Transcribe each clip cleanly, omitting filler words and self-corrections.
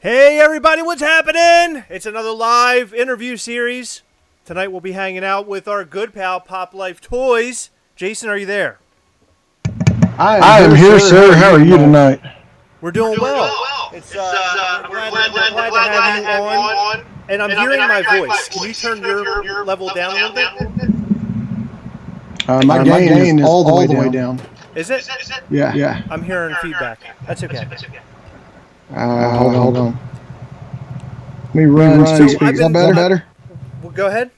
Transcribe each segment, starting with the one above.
Hey everybody, what's happening? It's another live interview series. Tonight we'll be hanging out with our good pal, Pop Life Toys. Jason, are you there? I am here, sir. How are you tonight? We're doing well. It's glad to have you on. And I'm hearing my voice. Can you turn your level down a little bit? My gain is all the way down. Is it? Yeah. I'm hearing feedback. That's okay. Hold on. Let me run. Is that better? Well, go ahead.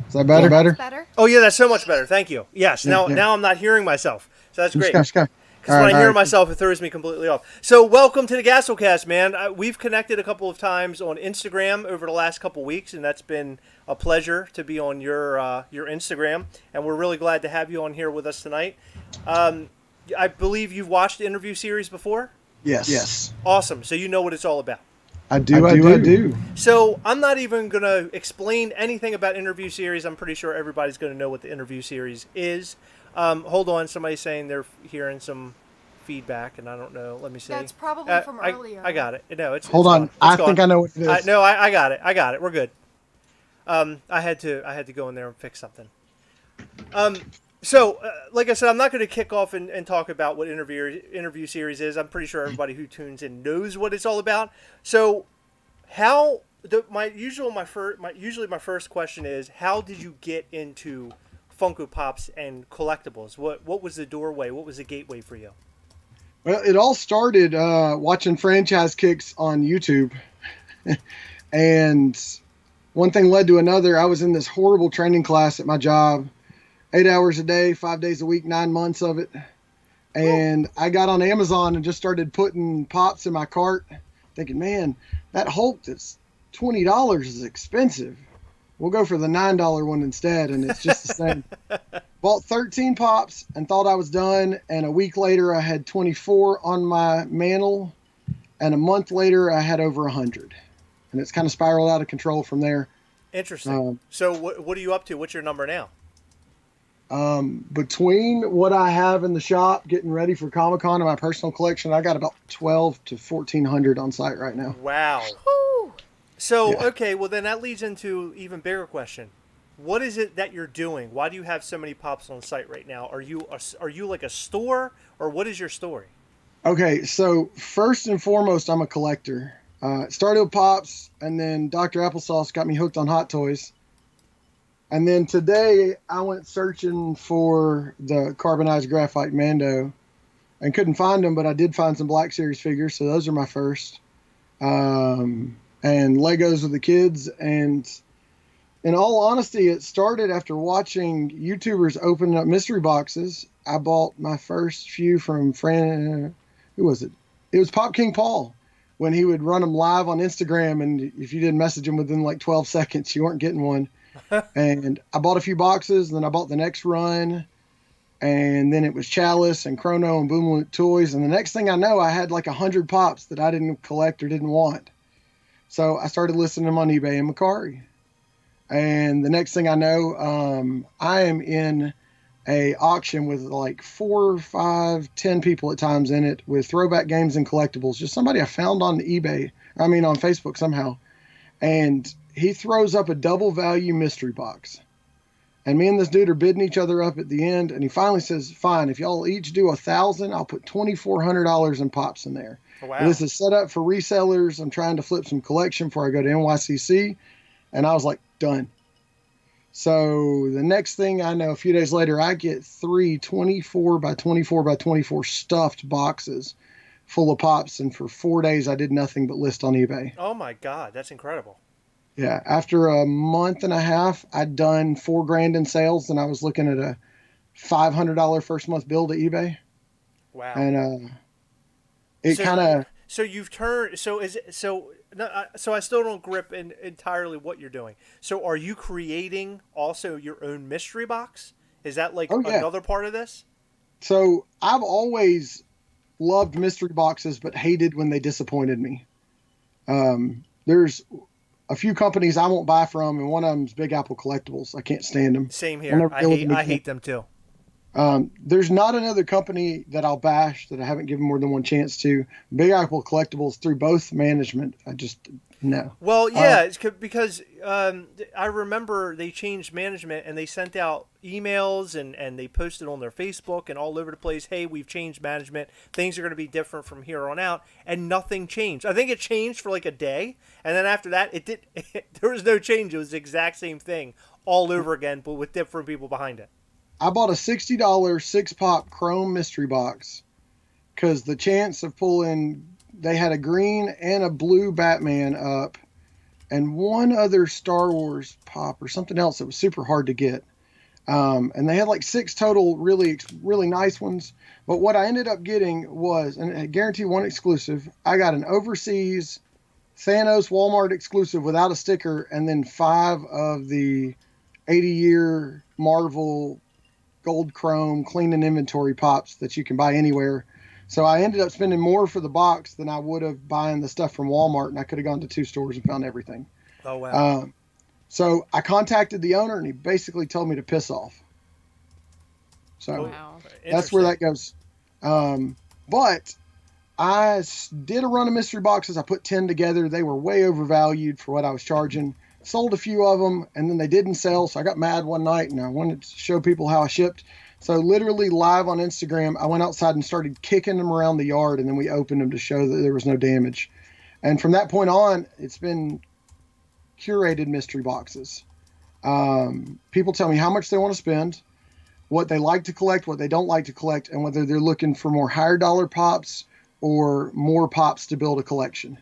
Is that better? Yeah, that's better. Oh yeah, that's so much better. Thank you. Yes. Now I'm not hearing myself, so that's great. Because when I hear myself, it throws me completely off. So welcome to the Gasselcast, man. We've connected a couple of times on Instagram over the last couple of weeks, and that's been a pleasure to be on your Instagram. And we're really glad to have you on here with us tonight. I believe you've watched the interview series before? Yes. Awesome. So you know what it's all about. I do. So I'm not even going to explain anything about interview series. I'm pretty sure everybody's going to know what the interview series is. Hold on. Somebody's saying they're hearing some feedback, and I don't know. Let me see. That's probably from earlier. I got it. No, it's Hold on. I think I know what it is. No, I got it. We're good. I had to go in there and fix something. So, like I said, I'm not going to kick off and talk about what interview series is. I'm pretty sure everybody who tunes in knows what it's all about. So, usually my first question is, how did you get into Funko Pops and collectibles? What was the doorway? What was the gateway for you? Well, it all started watching franchise kicks on YouTube, and one thing led to another. I was in this horrible training class at my job. 8 hours a day, 5 days a week, 9 months of it. And I got on Amazon and just started putting Pops in my cart, thinking, man, that Hulk that's $20 is expensive. We'll go for the $9 one instead, and it's just the same. Bought 13 Pops and thought I was done, and a week later I had 24 on my mantle, and a month later I had over 100. And it's kind of spiraled out of control from there. Interesting. So what are you up to? What's your number now? Between what I have in the shop getting ready for Comic-Con and my personal collection, I got about 12 to 1,400 on site right now. Wow. Woo. So, yeah. Okay, well then that leads into an even bigger question. What is it that you're doing? Why do you have so many Pops on site right now? Are you like a store, or what is your story? Okay, so first and foremost, I'm a collector. Started with Pops, and then Dr. Applesauce got me hooked on Hot Toys. And then today I went searching for the carbonized graphite Mando and couldn't find them, but I did find some Black Series figures, so those are my first. And Legos with the kids. And in all honesty, it started after watching YouTubers opening up mystery boxes. I bought my first few from who was it? It was Pop King Paul when he would run them live on Instagram. And if you didn't message him within like 12 seconds, you weren't getting one. And I bought a few boxes, and then I bought the next run. And then it was Chalice and Chrono and Boom Loot Toys. And the next thing I know, I had like 100 pops that I didn't collect or didn't want. So I started listing them on eBay and Mercari. And the next thing I know, I am in a auction with like 4, 5, 10 people at times in it with throwback games and collectibles. Just somebody I found on eBay, I mean on Facebook somehow. And he throws up a double value mystery box. And me and this dude are bidding each other up at the end. And he finally says, fine, if y'all each do 1,000, I'll put $2,400 in pops in there. Wow. This is set up for resellers. I'm trying to flip some collection before I go to NYCC. And I was like, done. So the next thing I know, a few days later, I get 3 24 by 24 by 24 stuffed boxes full of pops. And for 4 days, I did nothing but list on eBay. Oh my God, that's incredible. Yeah. After a month and a half, I'd done $4,000 in sales, and I was looking at a $500 first month bill to eBay. Wow. And it kind of. So you've turned. So is it so? No, so I still don't grip entirely what you're doing. So are you creating also your own mystery box? Is that like another part of this? So I've always loved mystery boxes, but hated when they disappointed me. There's a few companies I won't buy from, and one of them's Big Apple Collectibles. I can't stand them. Same here. I hate them too. There's not another company that I'll bash that I haven't given more than one chance to. Big Apple Collectibles, through both management, I just no. Well, yeah, it's because I remember they changed management and they sent out emails and they posted on their Facebook and all over the place, hey, we've changed management. Things are going to be different from here on out. And nothing changed. I think it changed for like a day. And then after that, there was no change. It was the exact same thing all over again, but with different people behind it. I bought a $60 6-pop chrome mystery box because the chance of pulling, they had a green and a blue Batman up and one other Star Wars pop or something else that was super hard to get. And they had like 6 total really, really nice ones. But what I ended up getting was, and I guarantee one exclusive, I got an overseas Thanos Walmart exclusive without a sticker, and then 5 of the 80-year Marvel gold chrome clean and inventory pops that you can buy anywhere. So I ended up spending more for the box than I would have buying the stuff from Walmart, and I could have gone to 2 stores and found everything. Oh wow. So I contacted the owner, and he basically told me to piss off. So that's where that goes. But I did a run of mystery boxes. I put 10 together. They were way overvalued for what I was charging. Sold a few of them, and then they didn't sell. So I got mad one night, and I wanted to show people how I shipped. So literally live on Instagram, I went outside and started kicking them around the yard, and then we opened them to show that there was no damage. And from that point on, it's been curated mystery boxes. People tell me how much they want to spend, what they like to collect, what they don't like to collect, and whether they're looking for more higher dollar pops or more pops to build a collection.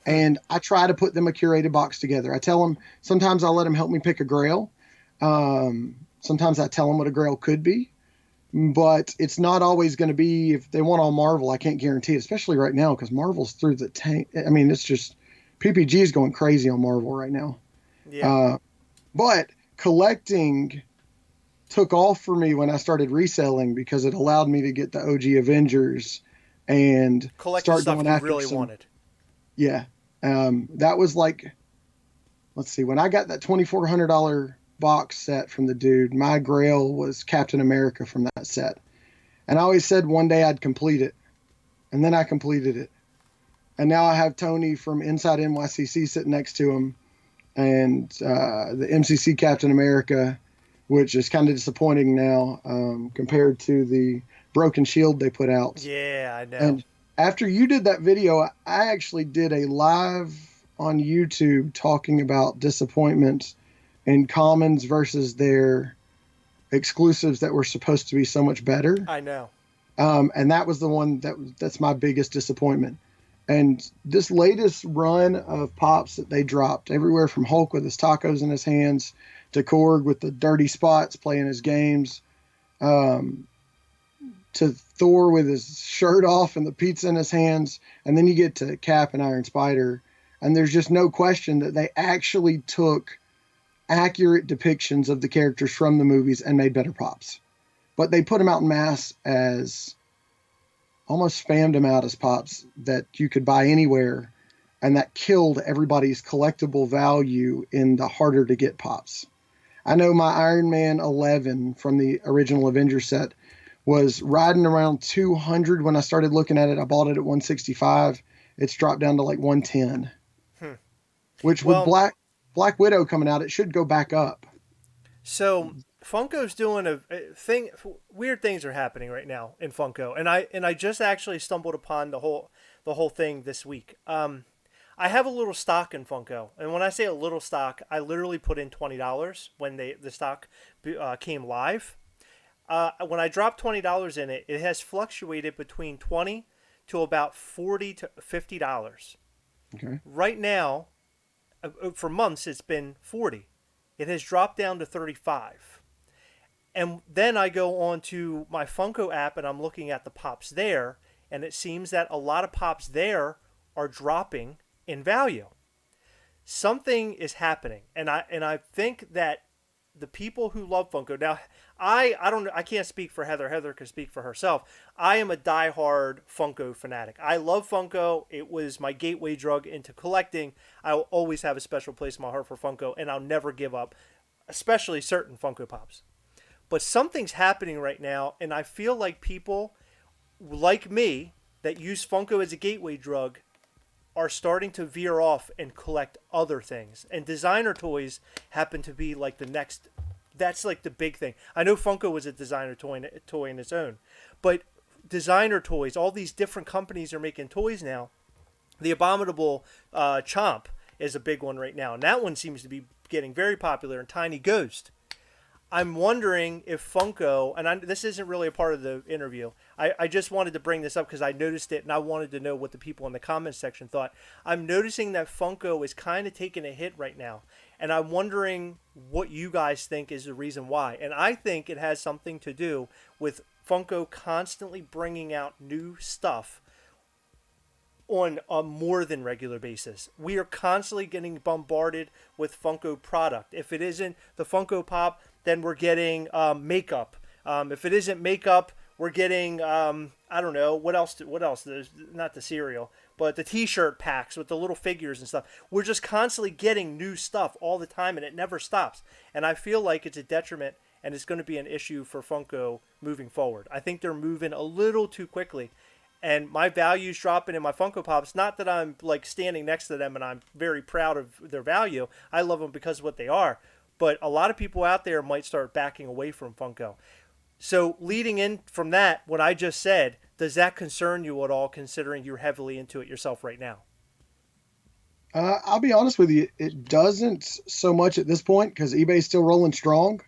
And I try to put them a curated box together. I tell them, sometimes I'll let them help me pick a grail. Sometimes I tell them what a grail could be, but it's not always going to be, if they want all Marvel, I can't guarantee it, especially right now, because Marvel's through the tank. I mean, it's just, PPG is going crazy on Marvel right now. Yeah. But collecting took off for me when I started reselling, because it allowed me to get the OG Avengers and collecting start stuff going you after really wanted. Yeah. That was like, let's see, when I got that $2,400 box set from the dude, my grail was Captain America from that set. And I always said one day I'd complete it. And then I completed it. And now I have Tony from Inside NYCC sitting next to him, and the MCC Captain America, which is kind of disappointing now compared to the Broken Shield they put out. Yeah, I know. And after you did that video, I actually did a live on YouTube talking about disappointment and commons versus their exclusives that were supposed to be so much better. I know. And that was the one that's my biggest disappointment. And this latest run of pops that they dropped, everywhere from Hulk with his tacos in his hands to Korg with the dirty spots playing his games, to Thor with his shirt off and the pizza in his hands, and then you get to Cap and Iron Spider, and there's just no question that they actually took accurate depictions of the characters from the movies and made better pops. But they put them out in mass as almost spammed them out as pops that you could buy anywhere, and that killed everybody's collectible value in the harder to get pops. I know my Iron Man 11 from the original Avenger set was riding around 200 when I started looking at it. I bought it at 165. It's dropped down to like 110. Which with Black Widow coming out, it should go back up. So Funko's doing a thing. Weird things are happening right now in Funko, and I just actually stumbled upon the whole thing this week. I have a little stock in Funko, and when I say a little stock, I literally put in $20 when the stock came live. When I dropped $20 in it, it has fluctuated between $20 to about $40 to $50. Okay. Right now, for months, it's been $40. It has dropped down to $35. And then I go on to my Funko app and I'm looking at the pops there, and it seems that a lot of pops there are dropping in value. Something is happening, and I think that the people who love Funko now, I can't speak for Heather. Heather can speak for herself. I am a diehard Funko fanatic. I love Funko. It was my gateway drug into collecting. I will always have a special place in my heart for Funko, and I'll never give up, especially certain Funko Pops. But something's happening right now, and I feel like people like me that use Funko as a gateway drug are starting to veer off and collect other things. And designer toys happen to be like the next, that's like the big thing. I know Funko was a designer toy in its own, but designer toys, all these different companies are making toys now. The Abominable Chomp is a big one right now, and that one seems to be getting very popular, and Tiny Ghost. I'm wondering if Funko, and this isn't really a part of the interview, I just wanted to bring this up because I noticed it and I wanted to know what the people in the comments section thought. I'm noticing that Funko is kind of taking a hit right now, and I'm wondering what you guys think is the reason why. And I think it has something to do with Funko constantly bringing out new stuff on a more than regular basis. We are constantly getting bombarded with Funko product. If it isn't the Funko Pop, then we're getting makeup. If it isn't makeup, we're getting I don't know what else. There's not the cereal, but the T-shirt packs with the little figures and stuff. We're just constantly getting new stuff all the time, and it never stops. And I feel like it's a detriment, and it's going to be an issue for Funko moving forward. I think they're moving a little too quickly. And my value's dropping in my Funko Pops. Not that I'm like standing next to them and I'm very proud of their value. I love them because of what they are. But a lot of people out there might start backing away from Funko. So leading in from that, what I just said, does that concern you at all, considering you're heavily into it yourself right now? I'll be honest with you. It doesn't so much at this point because eBay's still rolling strong.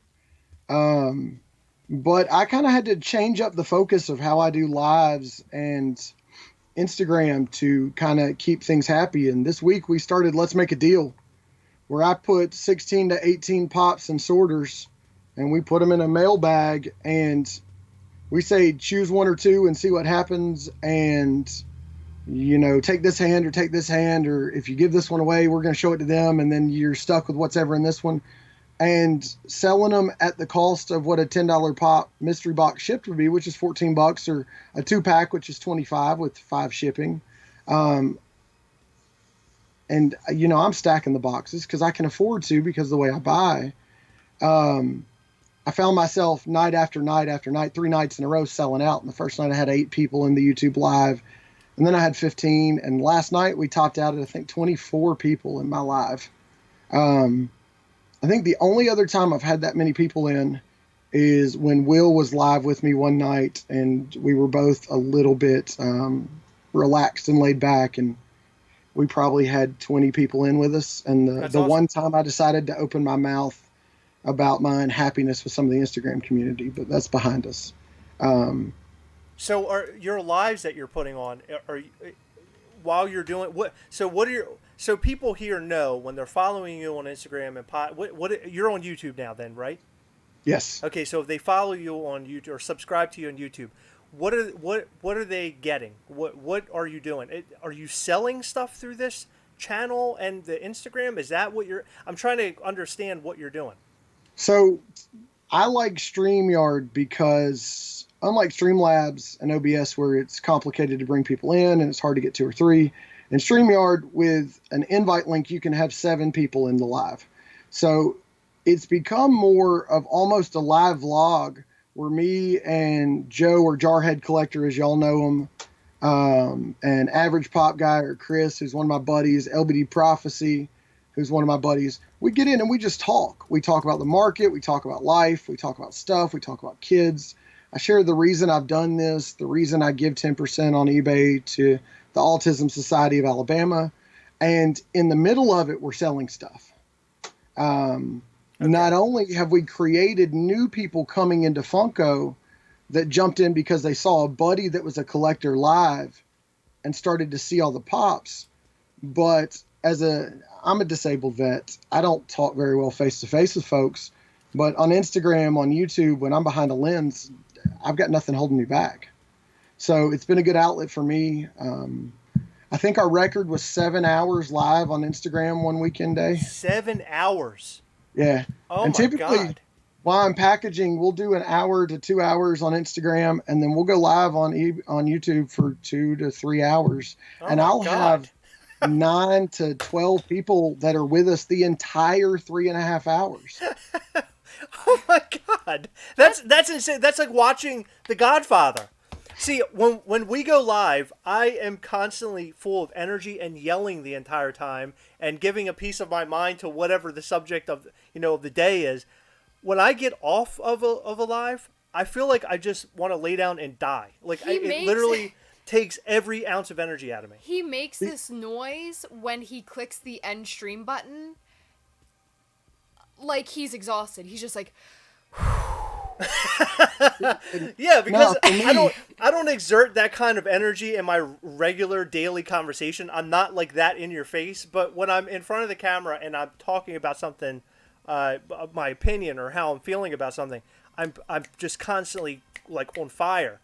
But I kind of had to change up the focus of how I do lives and Instagram to kind of keep things happy. And this week we started Let's Make a Deal, where I put 16 to 18 pops and sorters, and we put them in a mail bag, and we say choose one or two and see what happens. And, you know, take this hand or take this hand, or if you give this one away, we're going to show it to them, and then you're stuck with what's ever in this one. And selling them at the cost of what a $10 pop mystery box shipped would be, which is $14, or a 2-pack, which is $25 with 5 shipping. And, you know, I'm stacking the boxes because I can afford to because of the way I buy. I found myself night after night after night, 3 nights in a row selling out. And the first night I had 8 people in the YouTube live, and then I had 15. And last night we topped out at, I think, 24 people in my live. I think the only other time I've had that many people in is when Will was live with me one night, and we were both a little bit relaxed and laid back, and we probably had 20 people in with us. And the awesome. one time I decided to open my mouth about my unhappiness with some of the Instagram community, but that's behind us. Um, So are your lives that you're putting on while you're doing what? So what are your so people here know when they're following you on Instagram and what you're on YouTube now then, right? yes. Okay, so if they follow you on YouTube or subscribe to you on YouTube, what are they getting? What are you doing? Are you selling stuff through this channel and the Instagram? Is that what you're? I'm trying to understand what you're doing. So I like StreamYard because unlike Streamlabs and OBS, where it's complicated to bring people in and it's hard to get two or three, in StreamYard with an invite link, you can have 7 people in the live. So it's become more of almost a live vlog where me and Joe, or Jarhead Collector, as y'all know him, and Average Pop Guy, or Chris, who's one of my buddies, LBD Prophecy, who's one of my buddies, we get in and we just talk. We talk about the market, we talk about life, we talk about stuff, we talk about kids. I share the reason I've done this, the reason I give 10% on eBay to the Autism Society of Alabama. And in the middle of it, we're selling stuff. Not only have we created new people coming into Funko that jumped in because they saw a buddy that was a collector live and started to see all the pops, but I'm a disabled vet. I don't talk very well face to face with folks, but on Instagram, on YouTube, when I'm behind a lens, I've got nothing holding me back. So it's been a good outlet for me. I think our record was 7 hours live on Instagram one weekend day. 7 hours. Yeah. Oh and my typically, God. while I'm packaging, we'll do an hour to 2 hours on Instagram, and then we'll go live on YouTube for 2 to 3 hours. Oh and my I'll God. have 9 to 12 people that are with us the entire 3.5 hours. Oh my God. That's insane. That's like watching The Godfather. See, when we go live, I am constantly full of energy and yelling the entire time and giving a piece of my mind to whatever the subject of the day is. When I get off of a live, I feel like I just want to lay down and die. Like it literally takes every ounce of energy out of me. He makes this noise when he clicks the end stream button. Like he's exhausted. He's just like, Yeah, because No, I don't exert that kind of energy in my regular daily conversation. I'm not like that in your face, but when I'm in front of the camera and I'm talking about something, my opinion or how I'm feeling about something, I'm just constantly like on fire.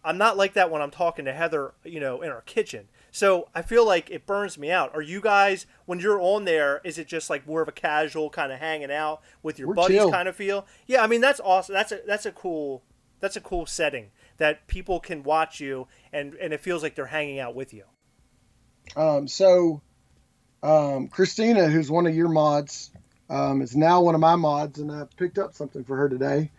I'm not like that when I'm talking to Heather, in our kitchen. So I feel like it burns me out. Are you guys, when you're on there, is it just like more of a casual kind of hanging out with your We're buddies chill. kind of feel? Yeah, I mean that's awesome. That's a cool setting that people can watch you and it feels like they're hanging out with you. Christina, who's one of your mods, is now one of my mods, and I picked up something for her today.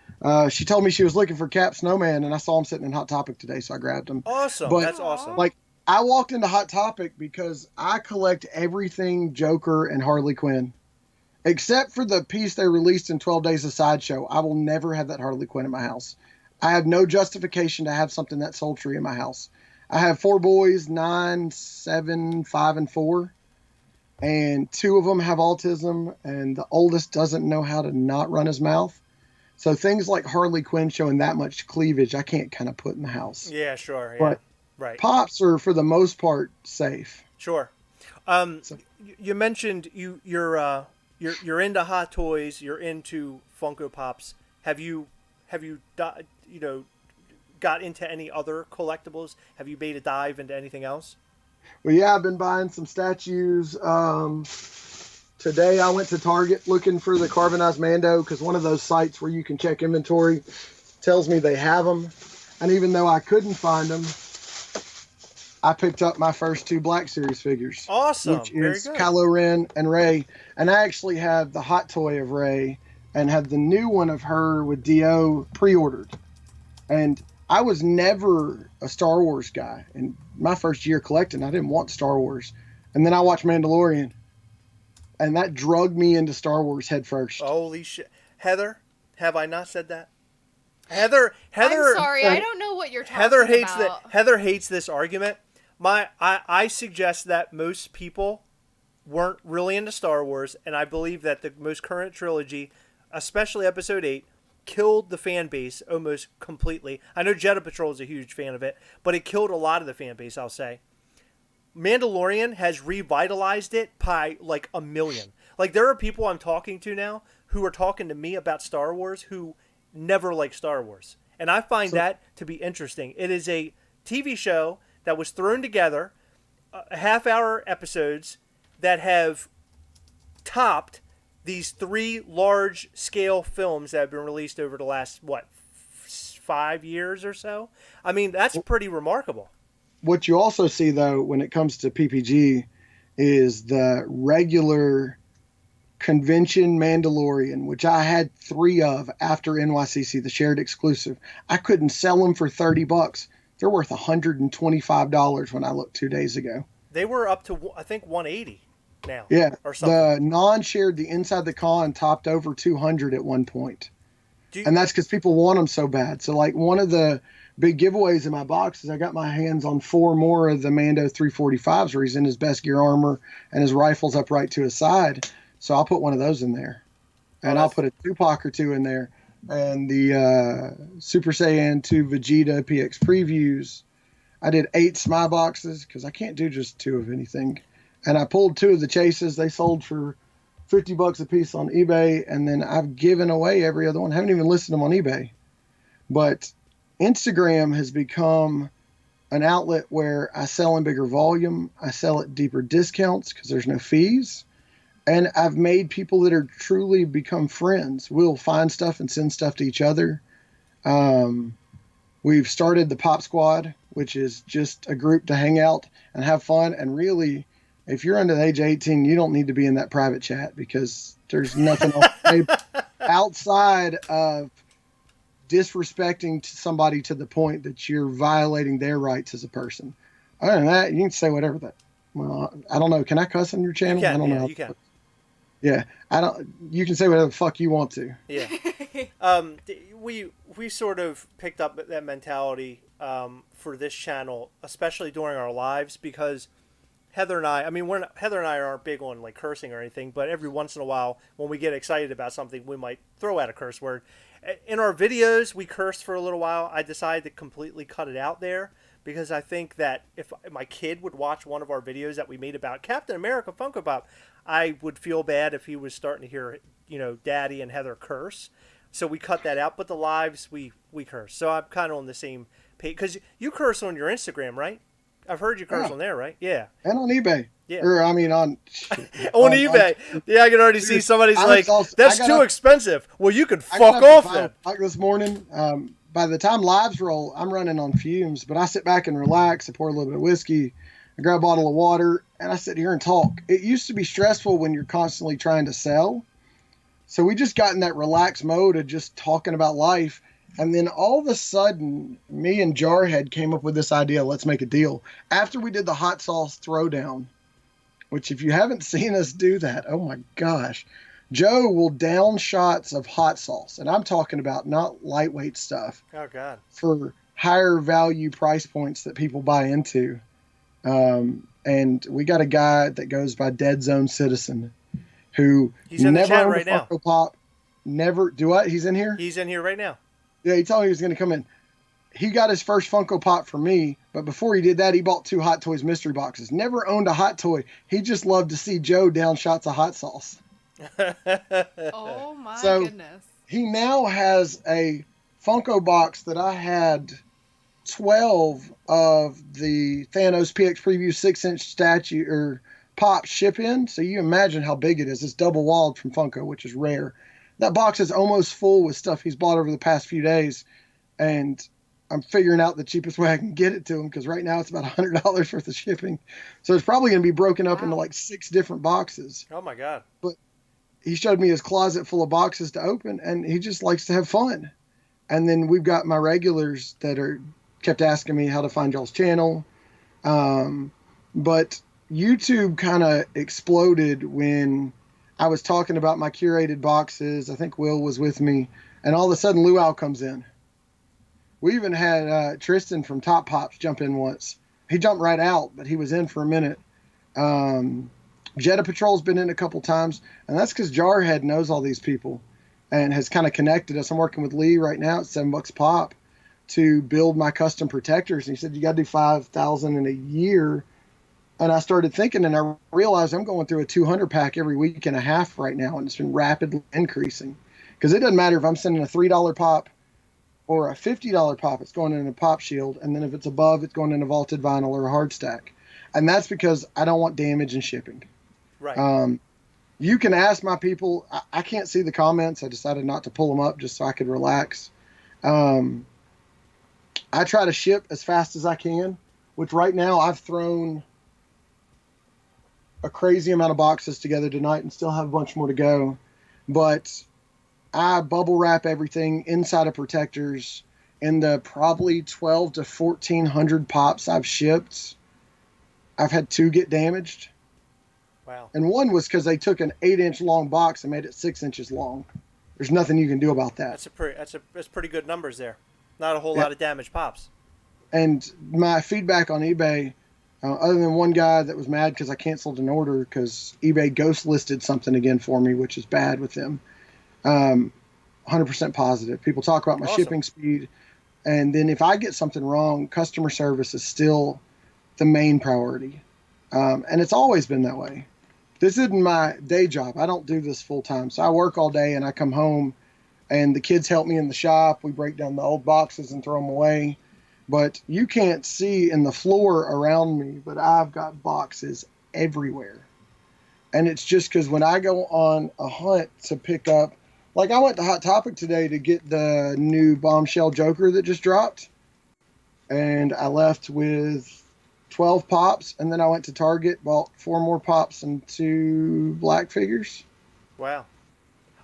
She told me she was looking for Cap Snowman, and I saw him sitting in Hot Topic today, so I grabbed him. Awesome. But, That's awesome. Like, I walked into Hot Topic because I collect everything Joker and Harley Quinn, except for the piece they released in 12 Days of Sideshow. I will never have that Harley Quinn in my house. I have no justification to have something that sultry in my house. I have 4 boys, 9, 7, 5, and 4. And 2 of them have autism, and the oldest doesn't know how to not run his mouth. So things like Harley Quinn showing that much cleavage, I can't kind of put in the house. Yeah, sure. Yeah. But right. Pops are, for the most part, safe. Sure. You mentioned you're into Hot Toys. You're into Funko Pops. Have you got into any other collectibles? Have you made a dive into anything else? Well, yeah, I've been buying some statues. Today I went to Target looking for the carbonized Mando because one of those sites where you can check inventory tells me they have them. And even though I couldn't find them, I picked up my first 2 Black Series figures. Awesome. Which Very is good. Kylo Ren and Rey. And I actually have the hot toy of Rey and have the new one of her with Dio pre-ordered. And I was never a Star Wars guy. In my first year collecting, I didn't want Star Wars. And then I watched Mandalorian. And that drugged me into Star Wars head first. Holy shit. Heather, have I not said that? Heather I'm sorry, I don't know what you're talking Heather hates about. Heather hates this argument. I suggest that most people weren't really into Star Wars, and I believe that the most current trilogy especially episode 8, killed the fan base almost completely. I know Jeddah Patrol is a huge fan of it, but it killed a lot of the fan base, I'll say. Mandalorian has revitalized it by like a million. Like, there are people I'm talking to now who are talking to me about Star Wars who never liked Star Wars. And I find that to be interesting. It is a TV show that was thrown together, half-hour episodes that have topped these 3 large-scale films that have been released over the last, 5 years or so? I mean, that's pretty remarkable. What you also see, though, when it comes to PPG is the regular convention Mandalorian, which I had 3 of after NYCC, the shared exclusive. I couldn't sell them for $30. They're worth $125 when I looked 2 days ago. They were up to, I think, 180 now. Yeah, or something. the non-shared, the Inside the Con topped over 200 at one point. And that's because people want them so bad. So, like, one of the big giveaways in my box is I got my hands on 4 more of the Mando 345s where he's in his best gear armor and his rifle's upright to his side. So I'll put one of those in there. And I'll put a Tupac or 2 in there. And the Super Saiyan 2 Vegeta PX previews. I did 8 SMI boxes because I can't do just 2 of anything. And I pulled 2 of the chases. They sold for $50 a piece on eBay. And then I've given away every other one. I haven't even listed them on eBay. But Instagram has become an outlet where I sell in bigger volume. I sell at deeper discounts because there's no fees. And I've made people that are truly become friends. We'll find stuff and send stuff to each other. We've started the Pop Squad, which is just a group to hang out and have fun. And really, if you're under the age of 18, you don't need to be in that private chat because there's nothing else outside of disrespecting somebody to the point that you're violating their rights as a person. Other than that, you can say whatever that. Well, I don't know. Can I cuss on your channel? You can, I don't know. You can. Yeah, I don't. You can say whatever the fuck you want to. Yeah. We sort of picked up that mentality for this channel, especially during our lives, because Heather and I mean, Heather and I aren't big on like cursing or anything, but every once in a while, when we get excited about something, we might throw out a curse word. In our videos, we cursed for a little while. I decided to completely cut it out there because I think that if my kid would watch one of our videos that we made about Captain America Funko Pop, I would feel bad if he was starting to hear, Daddy and Heather curse. So we cut that out. But the lives, we curse. So I'm kind of on the same page. Because you curse on your Instagram, right? I've heard you curse on there, right? Yeah. And on eBay. Yeah. Or, I mean, on eBay. Yeah, I can already see somebody's like, that's too expensive. Well, you can fuck off then. Like this morning, by the time lives roll, I'm running on fumes. But I sit back and relax. I pour a little bit of whiskey. I grab a bottle of water. And I sit here and talk. It used to be stressful when you're constantly trying to sell. So we just got in that relaxed mode of just talking about life. And then all of a sudden, me and Jarhead came up with this idea. Let's make a deal. After we did the hot sauce throwdown, which if you haven't seen us do that, oh my gosh, Joe will down shots of hot sauce. And I'm talking about not lightweight stuff. Oh, God. For higher value price points that people buy into. And we got a guy that goes by Dead Zone Citizen who he's in the chat right now. Funko Pop, never do what? He's in here? He's in here right now. Yeah, he told me he was going to come in. He got his first Funko Pop from me, but before he did that, he bought 2 Hot Toys mystery boxes. Never owned a hot toy. He just loved to see Joe down shots of hot sauce. Oh my goodness. He now has a Funko box that I had 12 of the Thanos PX Preview 6-inch statue or pop ship in. So you imagine how big it is. It's double walled from Funko, which is rare. That box is almost full with stuff he's bought over the past few days. And I'm figuring out the cheapest way I can get it to him because right now it's about $100 worth of shipping. So it's probably going to be broken up into like 6 different boxes. Oh, my God. But he showed me his closet full of boxes to open, and he just likes to have fun. And then we've got my regulars that are kept asking me how to find y'all's channel. But YouTube kind of exploded when I was talking about my curated boxes. I think Will was with me, and all of a sudden Luau comes in. We even had Tristan from Top Pops jump in once. He jumped right out, but he was in for a minute. Jeddah Patrol's been in a couple times, and that's because Jarhead knows all these people. and has kind of connected us. I'm working with Lee right now at $7 a pop to build my custom protectors. And he said, you got to do 5,000 in a year. And I started thinking, and I realized I'm going through a 200 pack every week and a half right now. And it's been rapidly increasing, because it doesn't matter if I'm sending a $3 pop or a $50 pop, it's going in a pop shield. And then if it's above, it's going in a vaulted vinyl or a hard stack. And that's because I don't want damage in shipping. Right. You can ask my people. I can't see the comments. I decided not to pull them up just so I could relax. I try to ship as fast as I can, which right now I've thrown a crazy amount of boxes together tonight and still have a bunch more to go. But I bubble wrap everything inside of protectors. In the probably 12 to 1,400 pops I've shipped, I've had 2 get damaged. Wow. And one was because they took an 8-inch long box and made it 6 inches long. There's nothing you can do about that. That's pretty good numbers there. Not a whole Yeah. lot of damaged pops. And my feedback on eBay, other than one guy that was mad because I canceled an order because eBay ghost listed something again for me, which is bad with them. 100% positive. People talk about my Awesome. shipping speed. And then if I get something wrong, customer service is still the main priority. And it's always been that way. This isn't my day job. I don't do this full time. So I work all day and I come home and the kids help me in the shop. We break down the old boxes and throw them away. But you can't see in the floor around me, but I've got boxes everywhere. And it's just because when I go on a hunt to pick up, like I went to Hot Topic today to get the new Bombshell Joker that just dropped. And I left with 12 pops, and then I went to Target, bought 4 more pops and 2 black figures. Wow.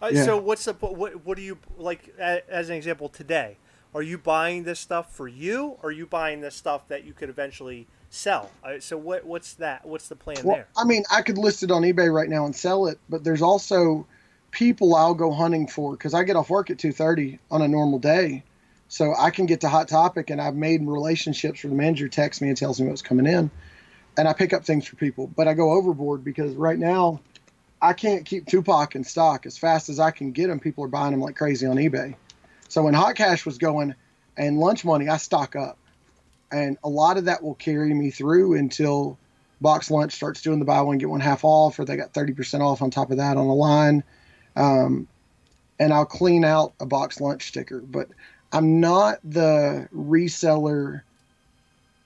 Yeah. So what do you like as an example today? Are you buying this stuff for you, or are you buying this stuff that you could eventually sell? So what's that? What's the plan Well, there? I mean, I could list it on eBay right now and sell it, but there's also people I'll go hunting for because I get off work at 2:30 on a normal day. So I can get to Hot Topic, and I've made relationships where the manager texts me and tells me what's coming in, and I pick up things for people. But I go overboard because right now I can't keep Tupac in stock. As fast as I can get them, people are buying them like crazy on eBay. So when Hot Cash was going and lunch money, I stock up. And a lot of that will carry me through until Box Lunch starts doing the buy one, get one half off, or they got 30% off on top of that on the line. And I'll clean out a Box Lunch sticker. But I'm not the reseller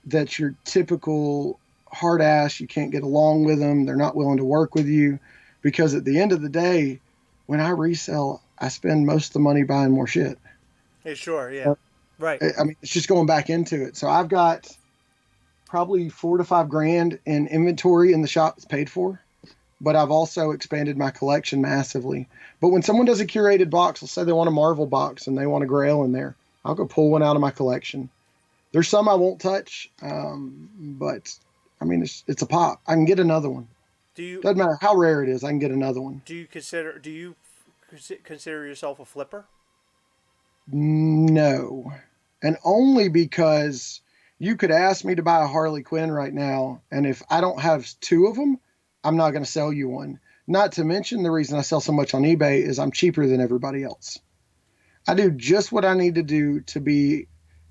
that's your typical hard ass. You can't get along with them. They're not willing to work with you. Because at the end of the day, when I resell, I spend most of the money buying more shit. Hey, sure, yeah, right. I mean, it's just going back into it. So I've got probably $4 to $5 grand in inventory in the shop that's paid for, but I've also expanded my collection massively. But when someone does a curated box, let's say they want a Marvel box and they want a Grail in there, I'll go pull one out of my collection. There's some I won't touch, but I mean, it's a pop. I can get another one. Doesn't matter how rare it is. I can get another one. Do you consider yourself a flipper? No, and only because you could ask me to buy a Harley Quinn right now, and if I don't have 2 of them, I'm not going to sell you one. Not to mention the reason I sell so much on eBay is I'm cheaper than everybody else. I do just what I need to do to be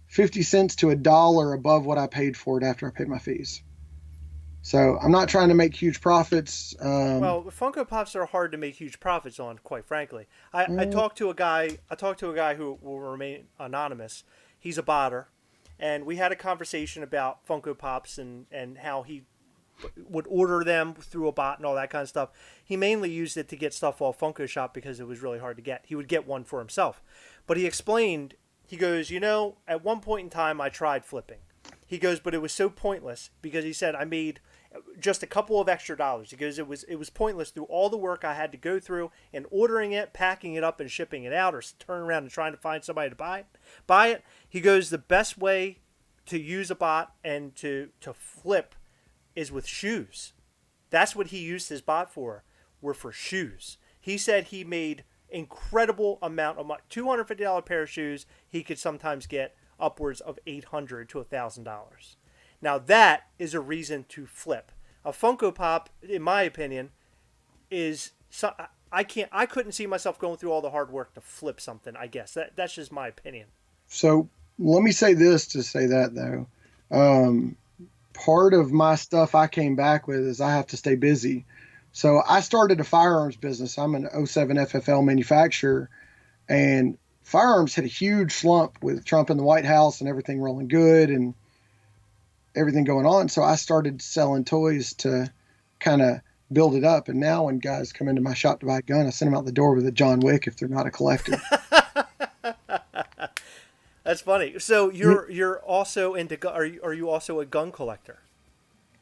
50 cents to $1 above what I paid for it after I paid my fees. So I'm not trying to make huge profits. Well, Funko Pops are hard to make huge profits on, quite frankly. I talked to a guy who will remain anonymous. He's a botter, and we had a conversation about Funko Pops and how he would order them through a bot and all that kind of stuff. He mainly used it to get stuff off Funko Shop because it was really hard to get. He would get one for himself. But he explained, he goes, at one point in time I tried flipping. He goes, but it was so pointless because he said I made just a couple of extra dollars. He goes, it was pointless through all the work I had to go through in ordering it, packing it up, and shipping it out, or turning around and trying to find somebody to buy it. He goes, the best way to use a bot and to flip is with shoes. That's what he used his bot for, were for shoes. He said he made incredible amount of money. $250 pair of shoes, he could sometimes get upwards of $800 to $1,000. Now that is a reason to flip. A Funko Pop, in my opinion, is I couldn't see myself going through all the hard work to flip something. I guess that's just my opinion. So let me say this to say that though. Um, Part of my stuff I came back with is I have to stay busy. So I started a firearms business. I'm an '07 FFL manufacturer, and firearms hit a huge slump with Trump in the White House and everything rolling good and everything going on. So I started selling toys to kind of build it up. And now when guys come into my shop to buy a gun, I send them out the door with a John Wick if they're not a collector. That's funny. So you're also into are you also a gun collector?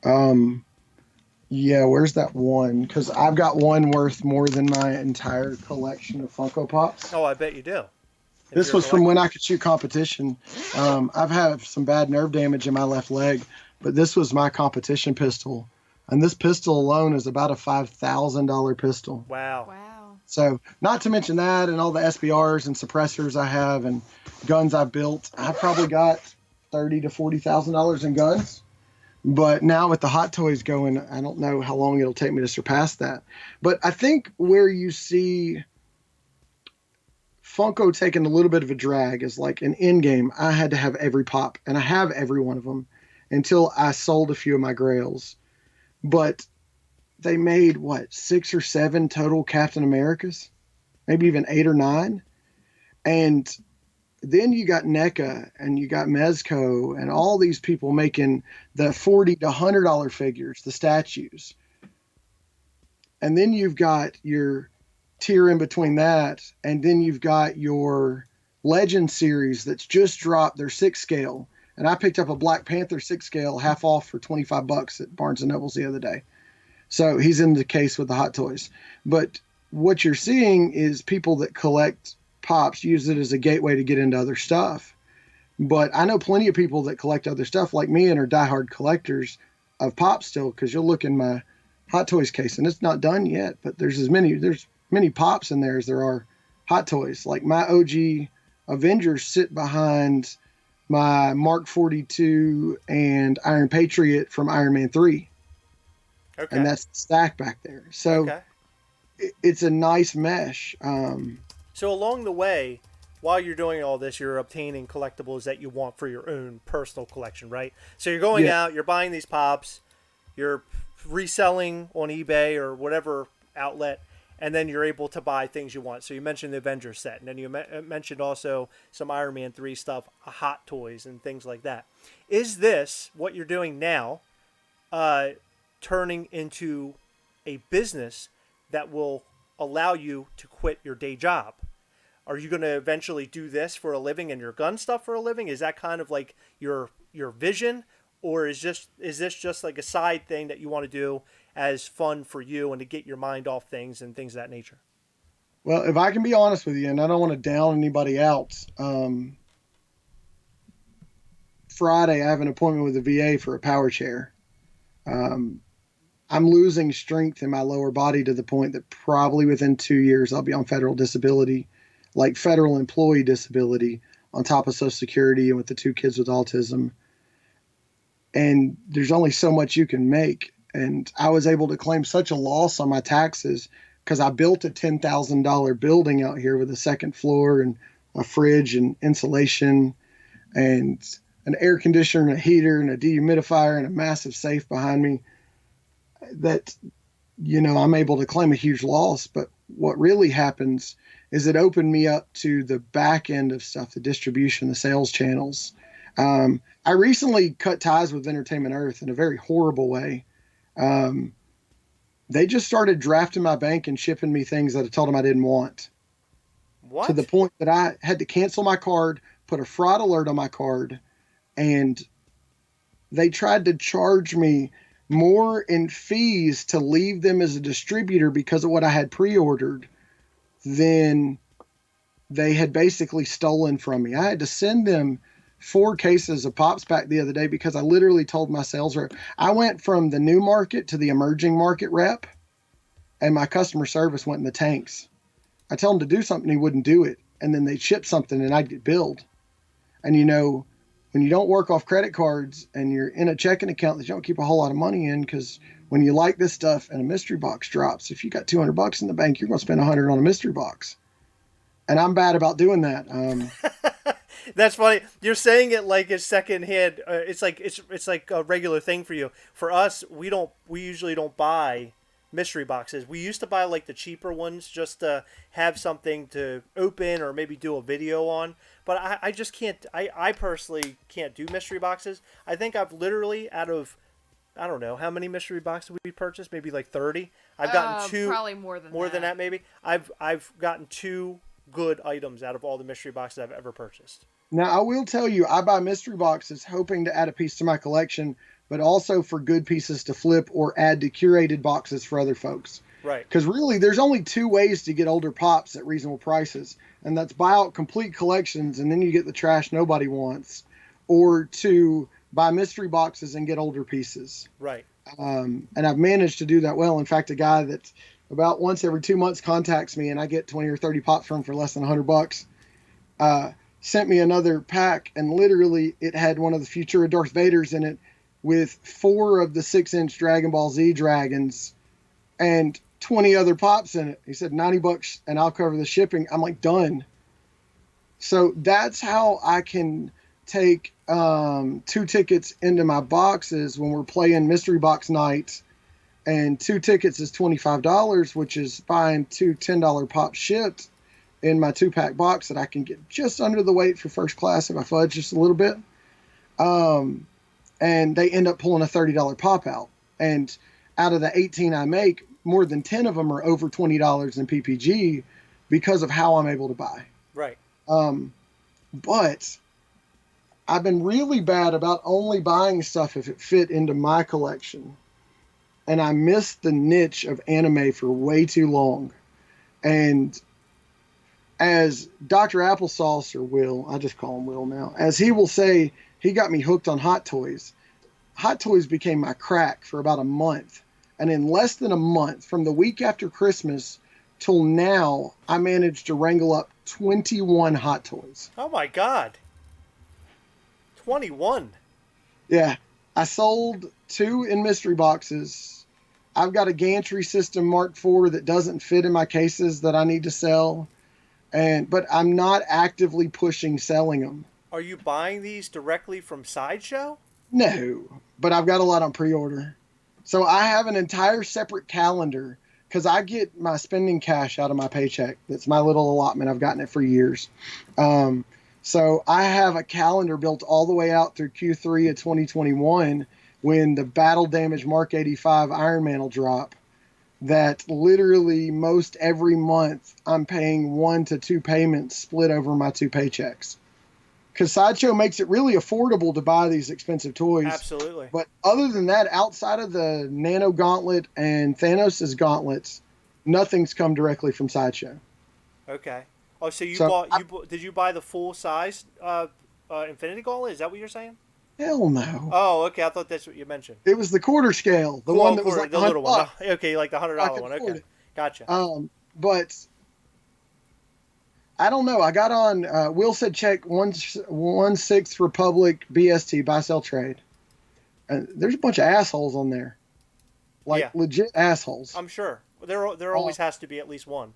Um, yeah, where's that one? Because I've got one worth more than my entire collection of Funko Pops. Oh, I bet you do. If This you're a was from collector. when I could shoot competition. I've had some bad nerve damage in my left leg, but this was my competition pistol. And this pistol alone is about a $5,000 pistol. Wow. Wow. So, not to mention that and all the SBRs and suppressors I have and guns I built, I probably got $30,000 to $40,000 in guns. But now with the hot toys going, I don't know how long it'll take me to surpass that. But I think where you see Funko taking a little bit of a drag is like an end game. I had to have every pop, and I have every one of them until I sold a few of my grails. But they made what, 6 or 7 total Captain Americas, maybe even 8 or 9. And then you got NECA and you got Mezco and all these people making the $40 to $100 figures, the statues. And then you've got your tier in between that, and then you've got your Legend series that's just dropped their 6 scale. And I picked up a Black Panther 6 scale half off for $25 at Barnes and Nobles the other day. So he's in the case with the hot toys. But what you're seeing is people that collect pops use it as a gateway to get into other stuff. But I know plenty of people that collect other stuff like me and are diehard collectors of pops still, because you'll look in my hot toys case and it's not done yet, but there's many pops in there as there are hot toys. Like my OG Avengers sit behind my Mark 42 and Iron Patriot from Iron Man 3. Okay. And that's the stack back there. So Okay. it's a nice mesh. So along the way, while you're doing all this, you're obtaining collectibles that you want for your own personal collection, right? So you're going Yeah. out, you're buying these pops, you're reselling on eBay or whatever outlet, and then you're able to buy things you want. So you mentioned the Avengers set, and then you mentioned also some Iron Man 3 stuff, hot toys, and things like that. Is this, what you're doing now, turning into a business that will allow you to quit your day job? Are you going to eventually do this for a living and your gun stuff for a living? Is that kind of like your vision, or is this just like a side thing that you want to do as fun for you and to get your mind off things and things of that nature? Well, if I can be honest with you, and I don't want to down anybody else, Friday I have an appointment with the VA for a power chair. I'm losing strength in my lower body to the point that probably within 2 years I'll be on federal disability, like federal employee disability, on top of Social Security, and with the 2 kids with autism. And there's only so much you can make. And I was able to claim such a loss on my taxes because I built a $10,000 building out here with a second floor and a fridge and insulation and an air conditioner and a heater and a dehumidifier and a massive safe behind me, that, I'm able to claim a huge loss. But what really happens is it opened me up to the back end of stuff, the distribution, the sales channels. I recently cut ties with Entertainment Earth in a very horrible way. They just started drafting my bank and shipping me things that I told them I didn't want. What? To the point that I had to cancel my card, put a fraud alert on my card, and they tried to charge me more in fees to leave them as a distributor because of what I had pre-ordered than they had basically stolen from me. I had to send them 4 cases of Pops back the other day because I literally told my sales rep, I went from the new market to the emerging market rep, and my customer service went in the tanks. I told him to do something, he wouldn't do it. And then they'd ship something and I'd get billed. And when you don't work off credit cards and you're in a checking account that you don't keep a whole lot of money in, because when you like this stuff and a mystery box drops, if you got $200 in the bank, you're going to spend 100 on a mystery box. And I'm bad about doing that. That's funny. You're saying it like it's secondhand. It's like a regular thing for you. For us, we usually don't buy mystery boxes. We used to buy like the cheaper ones just to have something to open or maybe do a video on. But I just can't. I personally can't do mystery boxes. I think I've literally out of, I don't know how many mystery boxes we purchased. Maybe like 30. I've gotten two. Probably more than that. Maybe. I've gotten two good items out of all the mystery boxes I've ever purchased. Now, I will tell you, I buy mystery boxes hoping to add a piece to my collection, but also for good pieces to flip or add to curated boxes for other folks. Right. Because really, there's only two ways to get older pops at reasonable prices, and that's buy out complete collections and then you get the trash nobody wants, or to buy mystery boxes and get older pieces. Right. And I've managed to do that well. In fact, a guy that about once every 2 months contacts me and I get 20 or 30 pops from for less than $100, sent me another pack, and literally it had one of the Futura Darth Vaders in it with 4 of the 6-inch Dragon Ball Z dragons and 20 other pops in it. He said $90 and I'll cover the shipping. I'm like, done. So that's how I can take 2 tickets into my boxes when we're playing mystery box night, and 2 tickets is $25, which is buying 2 $10 pops shipped in my 2-pack box that I can get just under the weight for first class if I fudge just a little bit. And they end up pulling a $30 pop out. And out of the 18 I make, more than 10 of them are over $20 in PPG because of how I'm able to buy. Right. But I've been really bad about only buying stuff if it fit into my collection. And I missed the niche of anime for way too long. And as Dr. Applesauce, or Will, I just call him Will now, as he will say, he got me hooked on Hot Toys. Hot Toys became my crack for about a month. And in less than a month, from the week after Christmas till now, I managed to wrangle up 21 Hot Toys. Oh my God. 21. Yeah. I sold 2 in mystery boxes. I've got a gantry system Mark IV that doesn't fit in my cases that I need to sell. But I'm not actively pushing selling them. Are you buying these directly from Sideshow? No, but I've got a lot on pre-order. So I have an entire separate calendar because I get my spending cash out of my paycheck. That's my little allotment. I've gotten it for years. So I have a calendar built all the way out through Q3 of 2021 when the Battle Damage Mark 85 Iron Man will drop. That literally most every month I'm paying 1 to 2 payments split over my 2 paychecks. Because Sideshow makes it really affordable to buy these expensive toys. Absolutely. But other than that, outside of the Nano Gauntlet and Thanos' gauntlets, nothing's come directly from Sideshow. Okay. Oh, so did you buy the full size Infinity Gauntlet? Is that what you're saying? Hell no. Oh, okay. I thought that's what you mentioned. It was the quarter scale, the one that was like the little one. Okay, like the $100 one. Okay, gotcha. But I don't know. I got on. Will said check 1/6 Republic BST buy sell trade. And there's a bunch of assholes on there, legit assholes. I'm sure there always has to be at least one.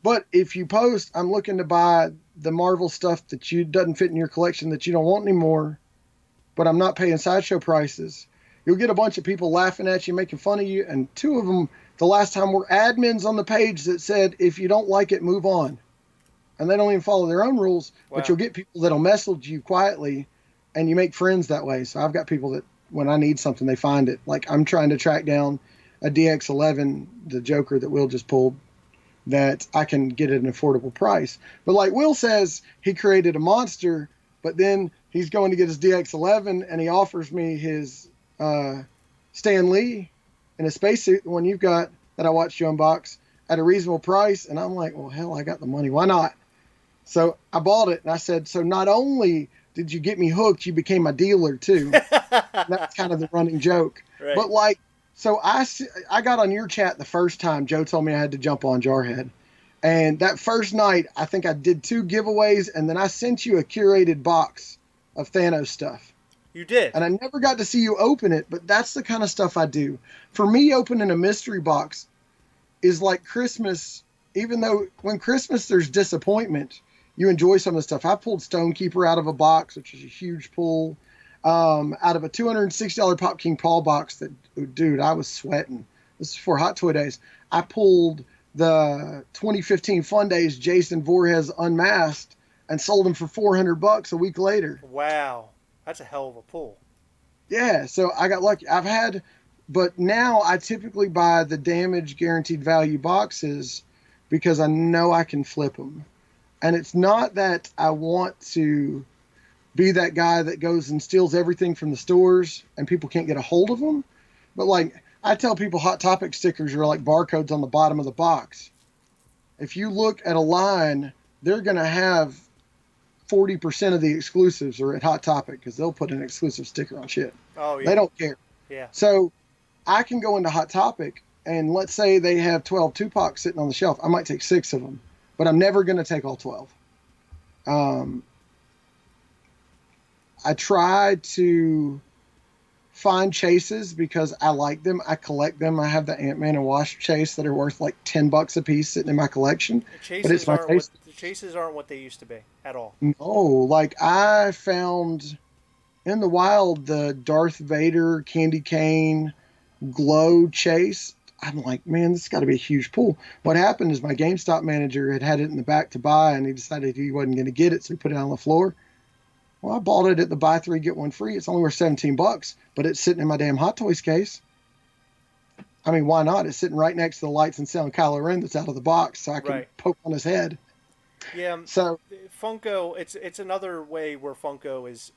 But if you post, I'm looking to buy the Marvel stuff that doesn't fit in your collection that you don't want anymore, but I'm not paying Sideshow prices. You'll get a bunch of people laughing at you, making fun of you, and 2 of them the last time were admins on the page that said, if you don't like it, move on. And they don't even follow their own rules, but you'll get people that'll message you quietly, and you make friends that way. So I've got people that when I need something, they find it. Like I'm trying to track down a DX11, the Joker that Will just pulled, that I can get at an affordable price. But like Will says, he created a monster, but then he's going to get his DX11 and he offers me his Stan Lee in a spacesuit, the one you've got that I watched you unbox, at a reasonable price. And I'm like, well, hell, I got the money. Why not? So I bought it and I said, so not only did you get me hooked, you became my dealer too. That's kind of the running joke. Right. But like, so I got on your chat the first time Joe told me I had to jump on Jarhead. And that first night, I think I did 2 giveaways, and then I sent you a curated box of Thanos stuff. You did. And I never got to see you open it, but that's the kind of stuff I do. For me, opening a mystery box is like Christmas, even though when Christmas there's disappointment, you enjoy some of the stuff. I pulled Stonekeeper out of a box, which is a huge pull, out of a $260 Pop King Paul box that, dude, I was sweating. This is for Hot Toy Days. I pulled the 2015 Fun Days Jason Voorhees Unmasked and sold him for $400 a week later. Wow. That's a hell of a pull. Yeah, so I got lucky. But now I typically buy the damage guaranteed value boxes because I know I can flip them. And it's not that I want to be that guy that goes and steals everything from the stores and people can't get a hold of them. But like I tell people, Hot Topic stickers are like barcodes on the bottom of the box. If you look at a line, they're going to have 40% of the exclusives are at Hot Topic because they'll put an exclusive sticker on shit. Oh, yeah. They don't care. Yeah. So I can go into Hot Topic and let's say they have 12 Tupac sitting on the shelf. I might take 6 of them, but I'm never going to take all 12. I try to find chases because I like them. I collect them. I have the Ant-Man and Wasp chase that are worth like $10 a piece sitting in my collection. The chases aren't what they used to be at all. No, like I found in the wild the Darth Vader candy cane glow chase. I'm like, man, this got to be a huge pull. What happened is my GameStop manager had it in the back to buy, and he decided he wasn't going to get it, so he put it on the floor. Well, I bought it at the buy 3 get 1 free. It's only worth $17, but it's sitting in my damn Hot Toys case. I mean, why not? It's sitting right next to the lights and sound Kylo Ren that's out of the box, so I can poke on his head. Yeah. So Funko, it's another way where Funko is.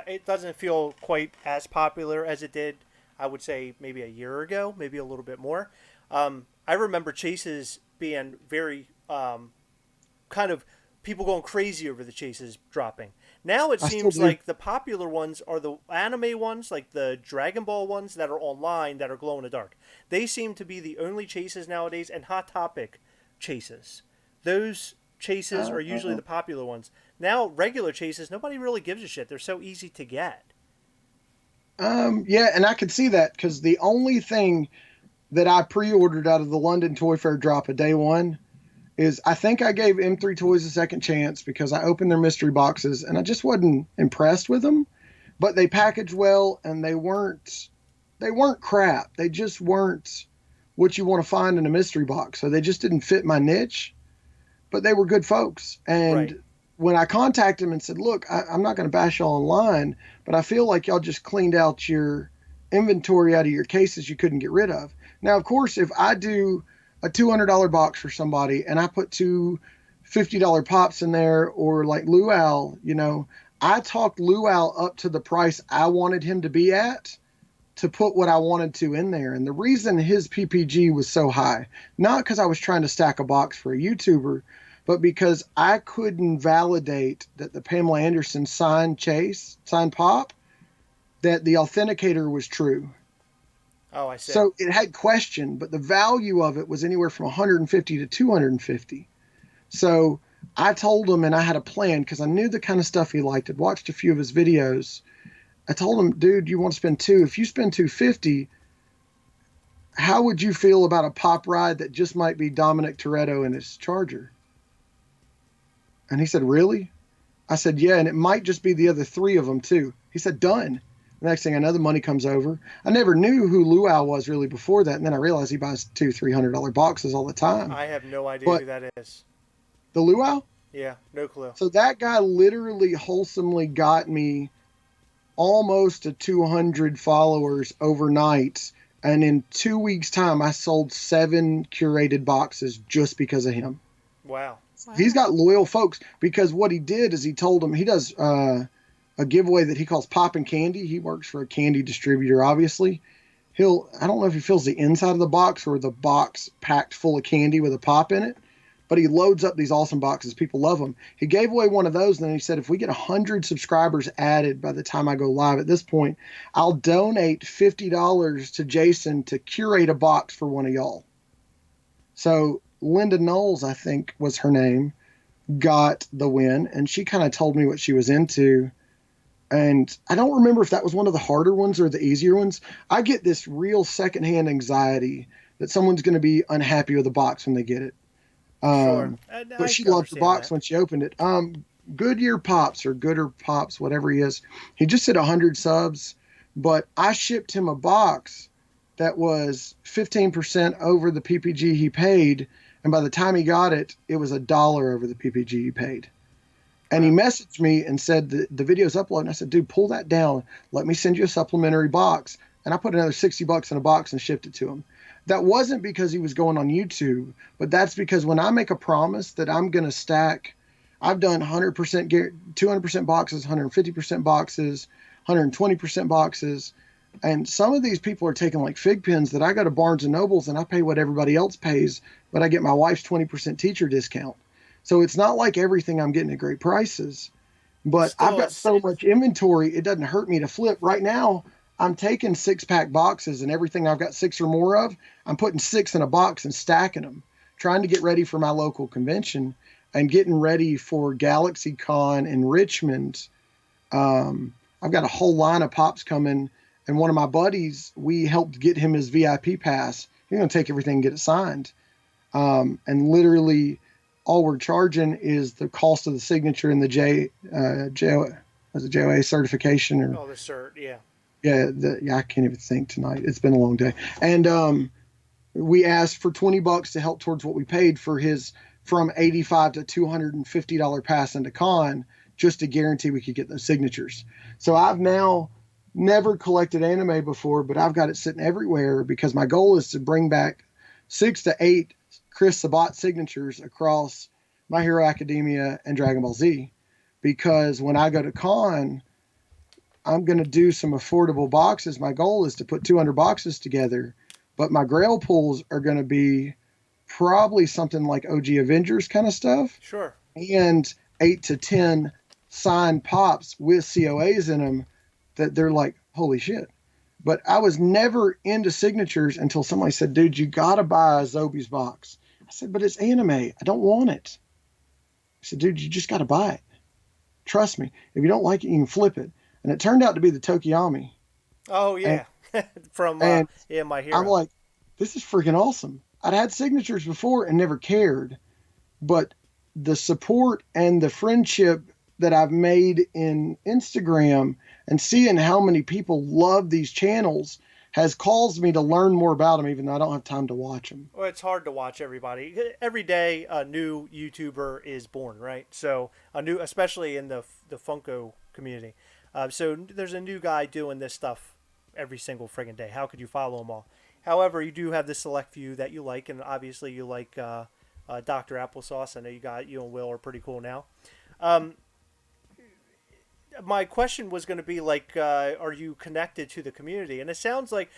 It doesn't feel quite as popular as it did. I would say maybe a year ago, maybe a little bit more. I remember chases being very kind of people going crazy over the chases dropping. Now it seems like the popular ones are the anime ones, like the Dragon Ball ones that are online that are glow in the dark. They seem to be the only chases nowadays, and Hot Topic chases. Those chases are usually the popular ones. Now regular chases, nobody really gives a shit. They're so easy to get. Yeah, and I could see that because the only thing that I pre-ordered out of the London Toy Fair drop of day one is I think I gave M3 Toys a second chance because I opened their mystery boxes and I just wasn't impressed with them. But they packaged well and they weren't crap. They just weren't what you want to find in a mystery box. So they just didn't fit my niche. But they were good folks. And when I contacted them and said, look, I'm not going to bash y'all online, but I feel like y'all just cleaned out your inventory out of your cases you couldn't get rid of. Now, of course, if I do a $200 box for somebody and I put 2 $50 pops in there, or like Luau, I talked Luau up to the price I wanted him to be at to put what I wanted to in there. And the reason his PPG was so high, not because I was trying to stack a box for a YouTuber, but because I couldn't validate that the Pamela Anderson signed pop, that the authenticator was true. Oh, I see. So it had question, but the value of it was anywhere from 150 to 250. So I told him, and I had a plan because I knew the kind of stuff he liked. I'd watched a few of his videos. I told him, dude, you want to spend if you spend 250, how would you feel about a pop ride that just might be Dominic Toretto and his Charger? And he said, really? I said, yeah, and it might just be the other 3 of them too. He said, done. The next thing I know, the money comes over. I never knew who Luau was really before that, and then I realized he buys $200-$300 boxes all the time. I have no idea who that is. The Luau? Yeah, no clue. So that guy literally wholesomely got me almost to 200 followers overnight, and in 2 weeks' time, I sold 7 curated boxes just because of him. Wow. He's got loyal folks because what he did is he told them he does a giveaway that he calls Pop and Candy. He works for a candy distributor, obviously. I don't know if he fills the inside of the box or the box packed full of candy with a pop in it, but he loads up these awesome boxes. People love them. He gave away one of those, and then he said, if we get 100 subscribers added by the time I go live at this point, I'll donate $50 to Jason to curate a box for one of y'all. So Linda Knowles, I think was her name, got the win, and she kind of told me what she was into. And I don't remember if that was one of the harder ones or the easier ones. I get this real secondhand anxiety that someone's going to be unhappy with the box when they get it. Sure. But I she can loved the understand box that. when she opened it. Goodyear Pops or Gooder Pops, whatever he is. He just hit 100 subs, but I shipped him a box that was 15% over the PPG he paid. And by the time he got it, it was $1 over the PPG he paid. And he Wow. messaged me and said the video's uploaded. And I said, dude, pull that down. Let me send you a supplementary box. And I put another $60 in a box and shipped it to him. That wasn't because he was going on YouTube, but that's because when I make a promise that I'm going to stack, I've done 100%, 200% boxes, 150% boxes, 120% boxes. And some of these people are taking like fig pens that I go to Barnes and Nobles and I pay what everybody else pays, but I get my wife's 20% teacher discount. So it's not like everything I'm getting at great prices, but I've Still, got so much inventory, it doesn't hurt me to flip. Right now, I'm taking 6-pack boxes and everything I've got 6 or more of, I'm putting 6 in a box and stacking them, trying to get ready for my local convention and getting ready for GalaxyCon in Richmond. I've got a whole line of pops coming, and one of my buddies, we helped get him his VIP pass. He's going to take everything and get it signed. And literally all we're charging is the cost of the signature and the was it JOA certification or oh, the cert, yeah. yeah, I can't even think tonight. It's been a long day. And we asked for $20 to help towards what we paid for his from 85 to $250 pass into con, just to guarantee we could get those signatures. So I've now never collected anime before, but I've got it sitting everywhere because my goal is to bring back 6 to 8 Chris Sabat signatures across My Hero Academia and Dragon Ball Z. Because when I go to con, I'm going to do some affordable boxes. My goal is to put 200 boxes together, but my grail pools are going to be probably something like OG Avengers kind of stuff Sure. and 8 to 10 signed pops with COAs in them that they're like, holy shit. But I was never into signatures until somebody said, dude, you got to buy a Zobi's box. I said, but it's anime. I don't want it. I said, dude, you just got to buy it. Trust me. If you don't like it, you can flip it. And it turned out to be the Tokiyami. Oh, And, yeah. From, and yeah, My I'm Hero. like, this is freaking awesome. I'd had signatures before and never cared. But the support and the friendship that I've made in Instagram and seeing how many people love these channels has caused me to learn more about them, even though I don't have time to watch them. Well, it's hard to watch everybody. Every day, a new YouTuber is born, right? So a new, especially in the Funko community. So there's a new guy doing this stuff every single friggin' day. How could you follow them all? However, you do have the select few that you like, and obviously you like Dr. Applesauce. I know you and Will are pretty cool now. My question was going to be like, are you connected to the community? And it sounds like,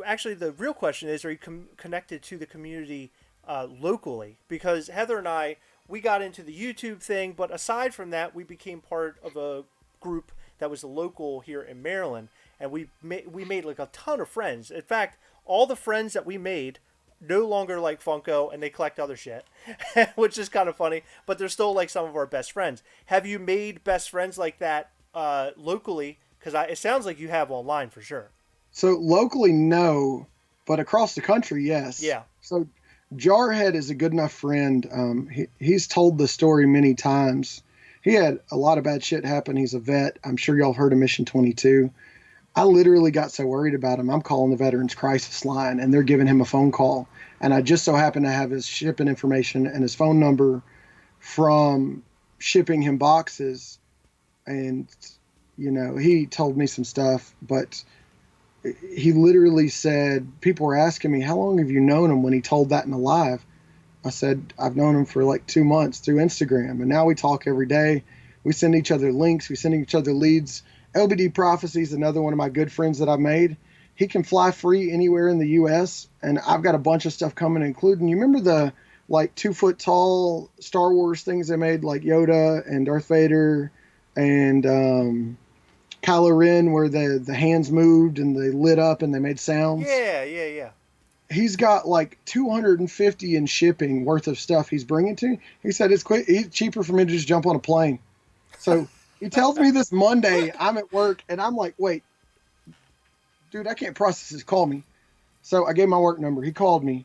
actually, the real question is, are you connected to the community locally? Because Heather and I, we got into the YouTube thing, but aside from that, we became part of a group that was local here in Maryland, and we made like a ton of friends. In fact, all the friends that we made no longer like Funko and they collect other shit, which is kind of funny, but they're still like some of our best friends. Have you made best friends like that locally? Because it sounds like you have online for sure. So locally, no, but across the country, yes. Yeah. So Jarhead is a good enough friend. He's told the story many times. He had a lot of bad shit happen. He's a vet. I'm sure y'all heard of Mission 22. I literally got so worried about him. I'm calling the Veterans Crisis Line, and they're giving him a phone call. And I just so happen to have his shipping information and his phone number from shipping him boxes. And, he told me some stuff, but he literally said, people were asking me, how long have you known him when he told that in a live? I said, I've known him for like 2 months through Instagram. And now we talk every day. We send each other links. We send each other leads. LBD Prophecy is another one of my good friends that I've made. He can fly free anywhere in the U.S. And I've got a bunch of stuff coming, including, you remember the like 2 foot tall Star Wars things they made, like Yoda and Darth Vader and Kylo Ren, where the hands moved and they lit up and they made sounds? Yeah, yeah, yeah. he's got like 250 in shipping worth of stuff he's bringing to me. He said it's cheaper for me to just jump on a plane. So he tells me this Monday, I'm at work, and I'm like, wait, dude, I can't process this. Call me. So I gave my work number. He called me,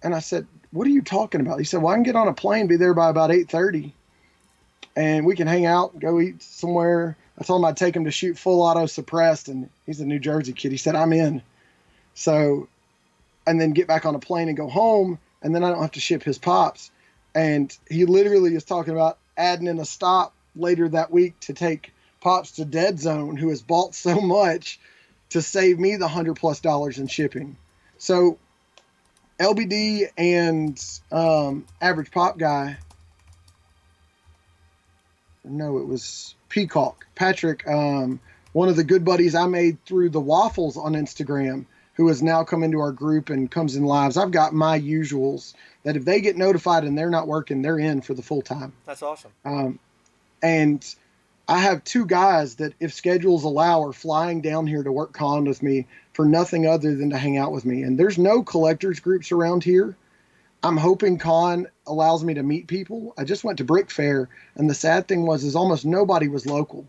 and I said, what are you talking about? He said, well, I can get on a plane, be there by about 8:30, and we can hang out, go eat somewhere. I told him I'd take him to shoot Full Auto Suppressed, and he's a New Jersey kid. He said, I'm in. So, and then get back on a plane and go home, and then I don't have to ship his pops. And he literally is talking about adding in a stop later that week to take pops to Dead Zone, who has bought so much, to save me the $100+ in shipping. So LBD and Average Pop Guy, no, it was Peacock, Patrick, one of the good buddies I made through the Waffles on Instagram, who has now come into our group and comes in lives. I've got my usuals that if they get notified and they're not working, they're in for the full time. That's awesome. And I have two guys that, if schedules allow, are flying down here to work con with me for nothing other than to hang out with me. And there's no collectors groups around here. I'm hoping con allows me to meet people. I just went to Brick Fair, and the sad thing is almost nobody was local.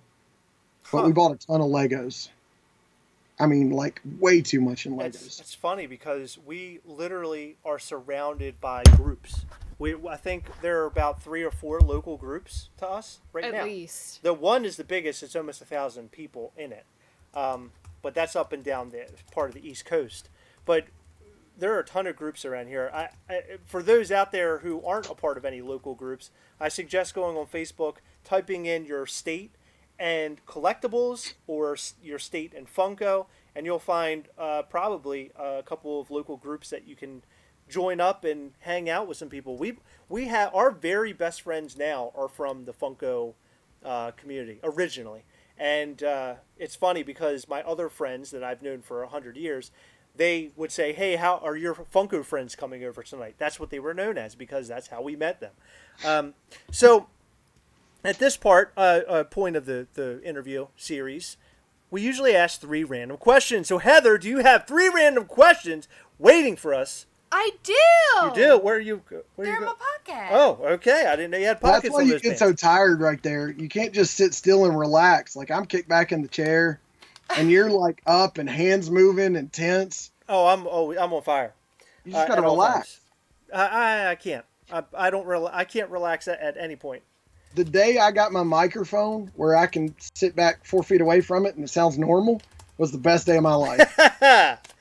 But we bought a ton of Legos. I mean, like, way too much in Legos. It's funny because we literally are surrounded by groups. I think there are about 3 or 4 local groups to us right now. At least. The one is the biggest. It's almost 1,000 people in it. But that's up and down the part of the East Coast. But there are a ton of groups around here. For those out there who aren't a part of any local groups, I suggest going on Facebook, typing in your state and collectibles, or your state and Funko, and you'll find probably a couple of local groups that you can join up and hang out with some people. We have our very best friends now are from the Funko community originally, and it's funny because my other friends that I've known for 100 years, they would say, "Hey, how are your Funko friends coming over tonight?" That's what they were known as, because that's how we met them. So at this point of the interview series, we usually ask 3 random questions. So Heather, do you have 3 random questions waiting for us? I do. You do? Where are you? They're in my pocket. Oh, okay. I didn't know you had pockets. That's why on you those get pants. so tired right there. You can't just sit still and relax. Like, I'm kicked back in the chair, and you're like up and hands moving and tense. Oh, I'm on fire. You just gotta at all relax. times. I can't. I can't relax at any point. The day I got my microphone where I can sit back 4 feet away from it and it sounds normal was the best day of my life,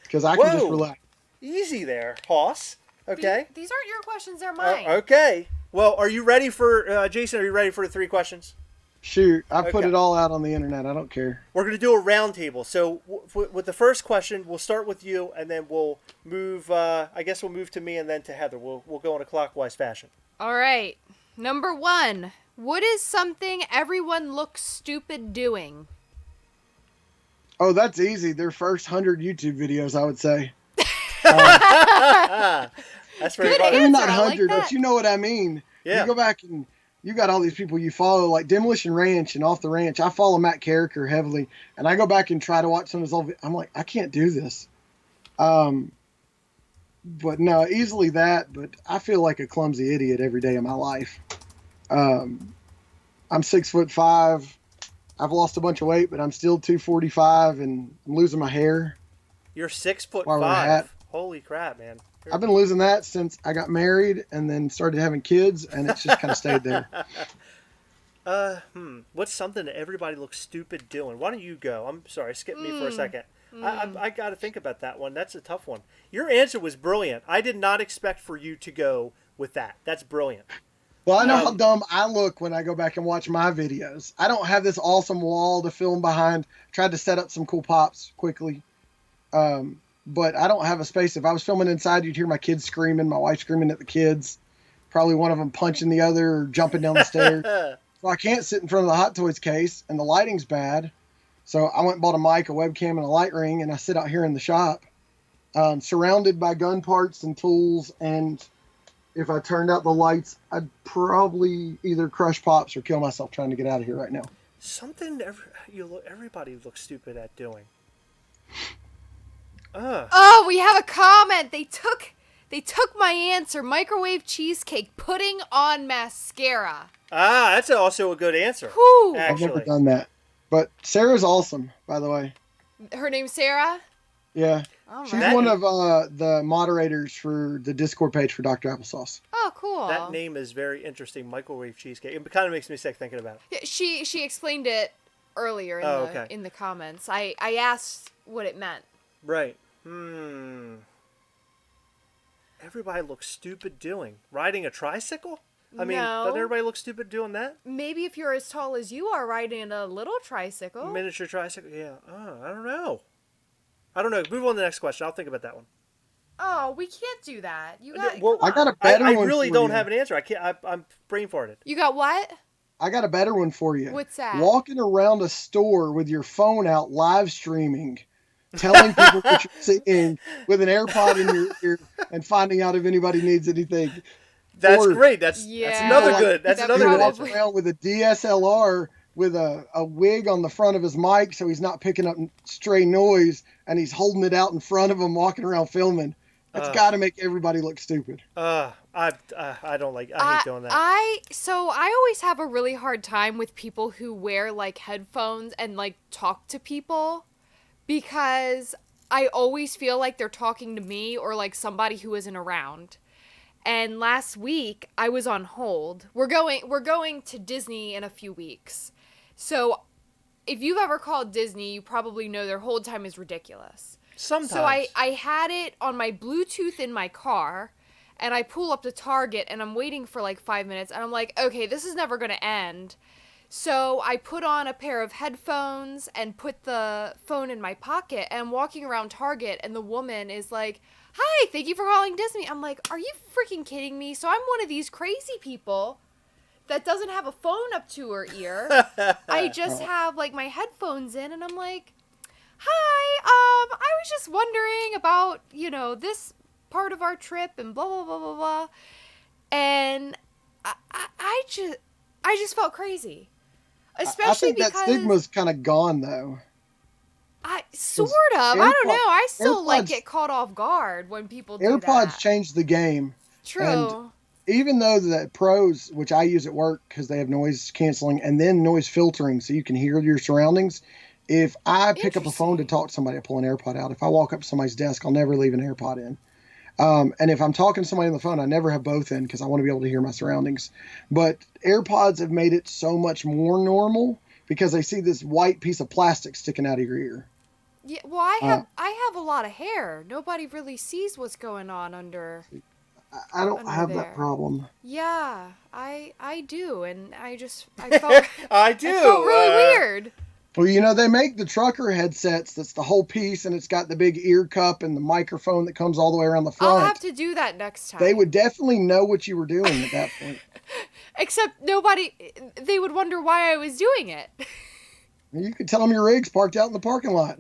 because I can just Whoa. relax. Easy there, Hoss. Okay. These aren't your questions, they're mine. Okay. Well, are you ready for Jason? Are you ready for the 3 questions? Shoot, I put Okay. it all out on the internet. I don't care. We're going to do a round table. So with the first question, we'll start with you, and then we'll move. I guess we'll move to me, and then to Heather. We'll go in a clockwise fashion. All right. Number 1. What is something everyone looks stupid doing? Oh, that's easy. Their first 100 YouTube videos, I would say. That's very Good funny. Maybe not answer, I like 100, that. but you know what I mean. Yeah. You go back and you got all these people you follow, like Demolition Ranch and Off the Ranch. I follow Matt Carricker heavily, and I go back and try to watch some of his old. I'm like, I can't do this. But no, easily that. But I feel like a clumsy idiot every day of my life. I'm 6'5". I've lost a bunch of weight, but I'm still 245, and I'm losing my hair. You're 6'5". While we're at- Holy crap, man! I've been losing that since I got married and then started having kids, and it's just kind of stayed there. What's something that everybody looks stupid doing? Why don't you go? I'm sorry, skip me for a second. I got to think about that one. That's a tough one. Your answer was brilliant. I did not expect for you to go with that. That's brilliant. Well, I know how dumb I look when I go back and watch my videos. I don't have this awesome wall to film behind. Tried to set up some cool pops quickly. But I don't have a space. If I was filming inside, you'd hear my kids screaming, my wife screaming at the kids. Probably one of them punching the other or jumping down the stairs. So I can't sit in front of the Hot Toys case, and the lighting's bad. So I went and bought a mic, a webcam, and a light ring, and I sit out here in the shop, surrounded by gun parts and tools. And if I turned out the lights, I'd probably either crush pops or kill myself trying to get out of here right now. Something everybody looks stupid at doing. Oh, we have a comment. They took my answer. Microwave cheesecake, putting on mascara. Ah, that's also a good answer. Whew. I've never Actually. done that. But Sarah's awesome, by the way. Her name's Sarah. Yeah. All She's right. one of the moderators for the Discord page for Dr. Applesauce. Oh, cool. That name is very interesting, microwave cheesecake. It kind of makes me sick thinking about it. Yeah, she explained it earlier in the comments. I asked what it meant. Right. Everybody looks stupid doing. Riding a tricycle? I mean, No. doesn't everybody look stupid doing that? Maybe if you're as tall as you are riding a little tricycle. Miniature tricycle? Yeah. Oh, I don't know. Move on to the next question. I'll think about that one. Oh, we can't do that. You got Well, come I got on. a better I one really for don't you. have an answer. I can't. I'm brain farted. You got what? I got a better one for you. What's that? Walking around a store with your phone out, live streaming, telling people what you're seeing with an AirPod in your ear, and finding out if anybody needs anything. That's Or- great. That's Yeah. another Like, good. That's that another good probably- answer. Around with a DSLR with a wig on the front of his mic so he's not picking up stray noise, and he's holding it out in front of him, walking around filming. That's got to make everybody look stupid. I don't like. I hate doing that. I always have a really hard time with people who wear like headphones and like talk to people, because I always feel like they're talking to me or like somebody who isn't around. And last week I was on hold. We're going to Disney in a few weeks. So if you've ever called Disney, you probably know their hold time is ridiculous. Sometimes. So I had it on my Bluetooth in my car, and I pull up to Target, and I'm waiting for like 5 minutes, and I'm like, okay, this is never going to end. So I put on a pair of headphones and put the phone in my pocket, and I'm walking around Target, and the woman is like, hi, thank you for calling Disney. I'm like, are you freaking kidding me? So I'm one of these crazy people that doesn't have a phone up to her ear. I just have like my headphones in, and I'm like, hi, I was just wondering about, this part of our trip and blah, blah, blah, blah, blah. And I just felt crazy. Especially I think because that stigma's kind of gone, though. sort of. I don't know. I still like AirPods- get caught off guard when people do AirPods that. changed the game. True. Even though the pros, which I use at work because they have noise canceling and then noise filtering so you can hear your surroundings, if I pick up a phone to Interesting. talk to somebody, I pull an AirPod out. If I walk up to somebody's desk, I'll never leave an AirPod in. And if I'm talking to somebody on the phone, I never have both in because I want to be able to hear my surroundings. But AirPods have made it so much more normal because they see this white piece of plastic sticking out of your ear. Yeah, well, I have a lot of hair. Nobody really sees what's going on under. I don't Under have there. that problem. Yeah, I do, and I felt I do. it felt really weird. Well, they make the trucker headsets that's the whole piece, and it's got the big ear cup and the microphone that comes all the way around the I'll front. have to do that next time. They would definitely know what you were doing at that point. Except they would wonder why I was doing it. You could tell them your rig's parked out in the parking lot.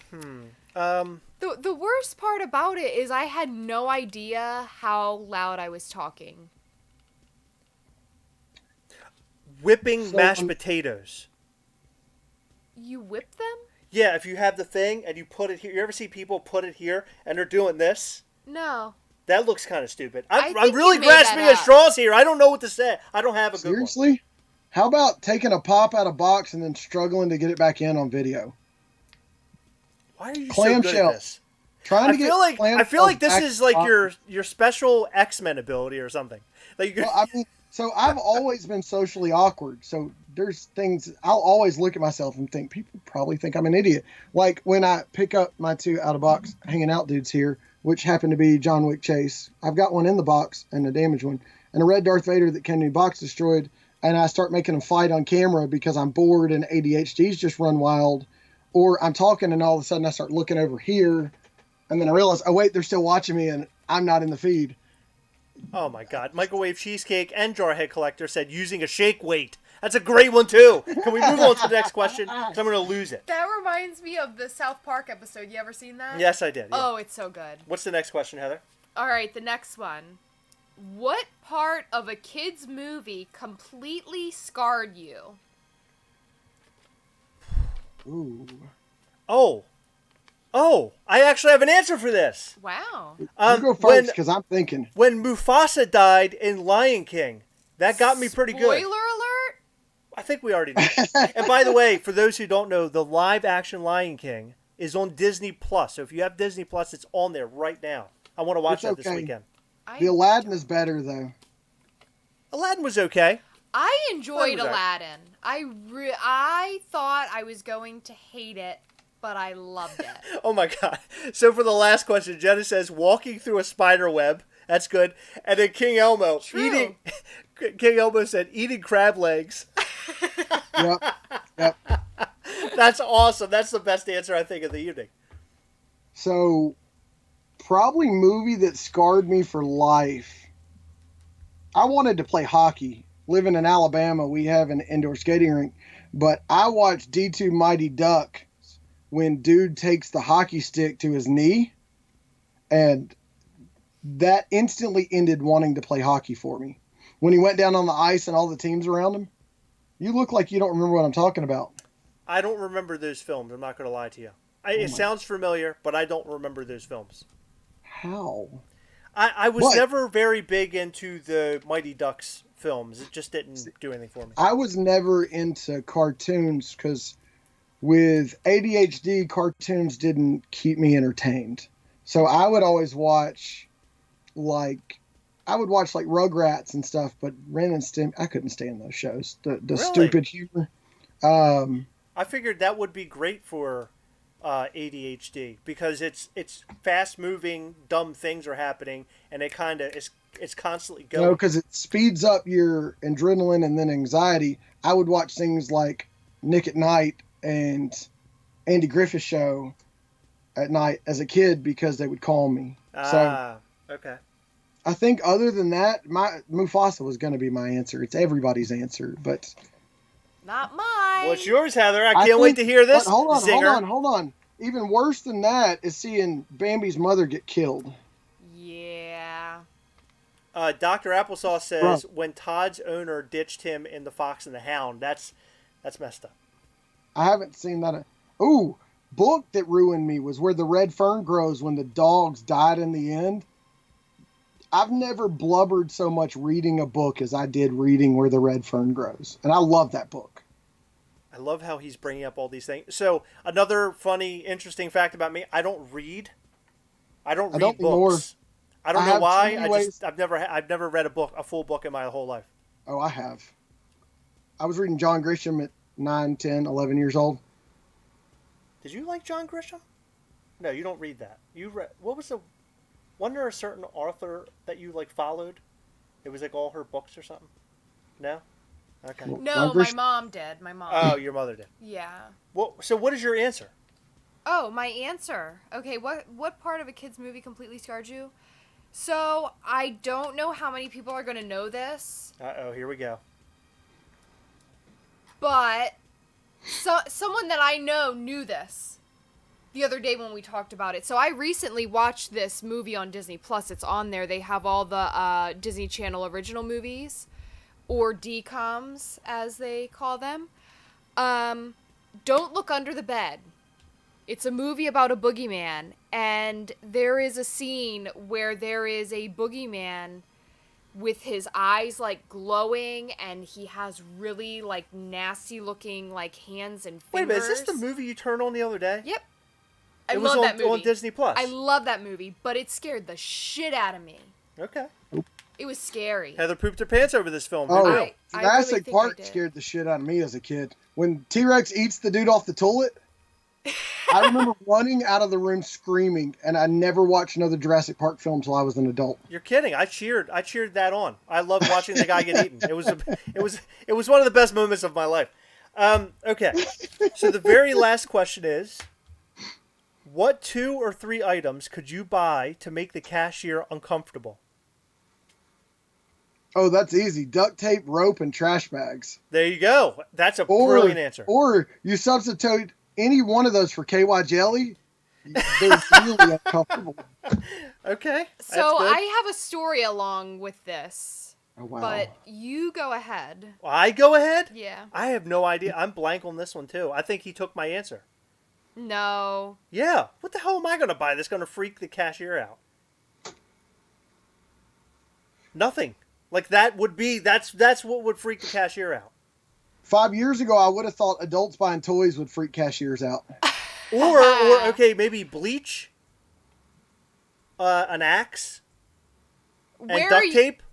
The worst part about it is I had no idea how loud I was talking. Whipping So, mashed potatoes. You whip them? Yeah, if you have the thing and you put it here. You ever see people put it here and they're doing this? No. That looks kind of stupid. I I'm think really you made that grasping at up. straws here. I don't know what to say. I don't have a good one. Seriously? How about taking a pop out of box and then struggling to get it back in on video? Why are you so good at Clamshell. this? Trying I to get feel like this back is in like box. your special X-Men ability or something. Like Well, I mean, so I've always been socially awkward. So there's things I'll always look at myself and think people probably think I'm an idiot. Like when I pick up my two out of box hanging out dudes here, which happen to be John Wick Chase. I've got one in the box and a damaged one, and a red Darth Vader that came to be box destroyed. And I start making them fight on camera because I'm bored and ADHD's just run wild. Or I'm talking and all of a sudden I start looking over here, and then I realize, oh wait, they're still watching me and I'm not in the feed. oh my God, microwave cheesecake and Jarhead Collector said using a shake weight. That's a great one too. Can we move on to the next question? 'Cause I'm going to lose it. That reminds me of the South Park episode. You ever seen that? Yes, I did. Yeah. Oh, it's so good. What's the next question, Heather? All right, the next one. What part of a kid's movie completely scarred you? Ooh. Oh, I actually have an answer for this. Wow. You go When first because I'm thinking. Mufasa died in Lion King, that got me pretty good. Spoiler alert. I think we already know. And by the way, for those who don't know, the live action Lion King is on Disney Plus. So if you have Disney Plus, it's on there right now. I want to watch It's that this okay. weekend. The Aladdin is better though. Aladdin was okay. I enjoyed That was Aladdin. I thought I was going to hate it, but I loved it. Oh my god. So for the last question, Jenna says walking through a spider web. That's good. And then King Elmo True. King Elmo said eating crab legs. Yep. Yep. That's awesome. That's the best answer I think of the evening. So, probably movie that scarred me for life. I wanted to play hockey. Living in Alabama, we have an indoor skating rink, but I watched D2 Mighty Duck when dude takes the hockey stick to his knee, and that instantly ended wanting to play hockey for me. When he went down on the ice and all the teams around him, you look like you don't remember what I'm talking about. I don't remember those films. I'm not going to lie to you. It sounds familiar, but I don't remember those films. How? I was What? never very big into the Mighty Ducks films. It just didn't do anything for me. I was never into cartoons because with ADHD, cartoons didn't keep me entertained. So I would always watch like Rugrats and stuff, but Ren and Stim, I couldn't stand those shows. The Really? stupid humor. I figured that would be great for ADHD because it's fast moving, dumb things are happening, and it kind of it's constantly You going. know, because it speeds up your adrenaline and then anxiety. I would watch things like Nick at Night and Andy Griffith Show at night as a kid because they would calm me. So Okay. I think other than that, my Mufasa was going to be my answer. It's everybody's answer, but Not mine. What's yours, Heather? I I can't wait think- to hear this. but hold zinger. on. Even worse than that is seeing Bambi's mother get killed. Yeah. Dr. Applesauce says when Todd's owner ditched him in The Fox and the Hound, that's messed up. I haven't seen that. Ooh, book that ruined me was Where the Red Fern Grows when the dogs died in the end. I've never blubbered so much reading a book as I did reading Where the Red Fern Grows. And I love that book. I love how he's bringing up all these things. So another funny, interesting fact about me: I don't read. I don't read anymore. books. I don't I know have why. too many ways- I've never read a full book in my whole life. Oh, I have. I was reading John Grisham at 9, 10, 11 years old. Did you like John Grisham? No, you don't read that. You read what was the? Wasn't there a certain author that you like followed? It was like all her books or something. No. Okay. Well, No, John my Grisham- mom did. My mom. Oh, your mother did. Yeah. Well, so what is your answer? Oh, my answer. Okay, what part of a kid's movie completely scarred you? So, I don't know how many people are going to know this, Oh, here we go. but someone that I know knew this the other day when we talked about it. So, I recently watched this movie on Disney Plus. It's on there. They have all the Disney Channel original movies, or DCOMs as they call them. Don't Look Under the Bed. It's a movie about a boogeyman, and there is a scene where there is a boogeyman with his eyes like glowing, and he has really like nasty looking like hands and fingers. Wait a minute, is this the movie you turned on the other day? Yep. I It was love that movie. on Disney Plus. I love that movie, but it scared the shit out of me. Okay. It was scary. Heather pooped her pants over this film. Oh, didn't you? I Jurassic really think Park I did. scared the shit out of me as a kid. When T-Rex eats the dude off the toilet, I remember running out of the room screaming, and I never watched another Jurassic Park film until I was an adult. You're kidding. I cheered that on. I loved watching the guy get eaten. It was one of the best moments of my life. Okay. So the very last question is, what 2 or 3 items could you buy to make the cashier uncomfortable? Oh, that's easy. Duct tape, rope, and trash bags. There you go. That's a brilliant answer. Or you substitute any one of those for KY jelly. They're really uncomfortable. Okay. So that's good. I have a story along with this, Oh, wow. but you go ahead. I go ahead? Yeah. I have no idea. I'm blank on this one too. I think he took my answer. No. Yeah. What the hell am I going to buy that's going to freak the cashier out? Nothing. Like that's what would freak the cashier out. 5 years ago, I would have thought adults buying toys would freak cashiers out. Or okay, maybe bleach, an axe, and Where duct are you? tape,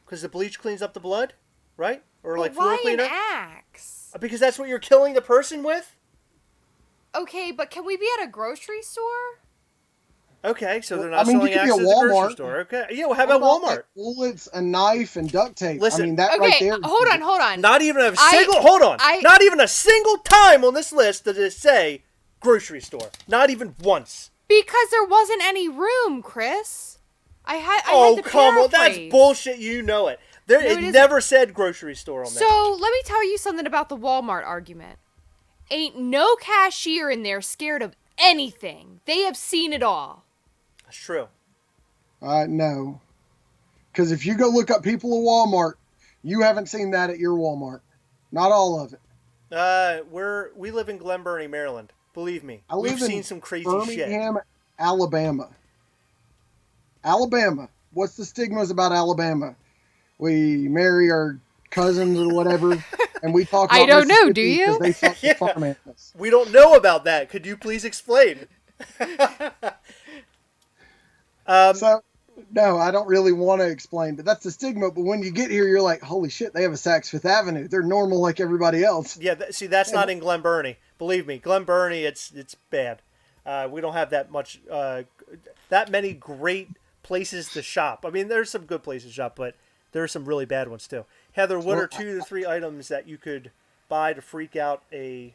because the bleach cleans up the blood, right? Or like floor Why an cleaner. axe? Because that's what you're killing the person with. Okay, but can we be at a grocery store? Okay, so they're I not mean, you selling could be axes at at the grocery Walmart. store. Okay, yeah. Well, how about Walmart? Like bullets, a knife, and duct tape? Listen, I mean, that Okay, right there. hold on. Not even a I- single. Hold on. I- Not even a single time on this list does it say grocery store. Not even once. Because there wasn't any room, Chris. I had Oh, to come on. That's paraphrase. bullshit. You know it. There, No, it it isn't. never said grocery store on there. So let me tell you something about the Walmart argument. Ain't no cashier in there scared of anything. They have seen it all. That's true. No. Because if you go look up people at Walmart, you haven't seen that at your Walmart. Not all of it. We live in Glen Burnie, Maryland. Believe me, I we've live in seen some crazy shit. Birmingham, Alabama. Alabama. What's the stigmas about Alabama? We marry our cousins or whatever, and we talk about I don't know, do Mississippi you? 'cause they fuck the Yeah. farm animals. We don't know about that. Could you please explain? So, no, I don't really want to explain, but that's the stigma. But when you get here, you're like, holy shit, they have a Saks Fifth Avenue. They're normal like everybody else. Yeah, see, that's not in Glen Burnie. Believe me, Glen Burnie, it's bad. We don't have that much, that many great places to shop. I mean, there's some good places to shop, but there are some really bad ones too. Heather, what are 2 to 3 items that you could buy to freak out a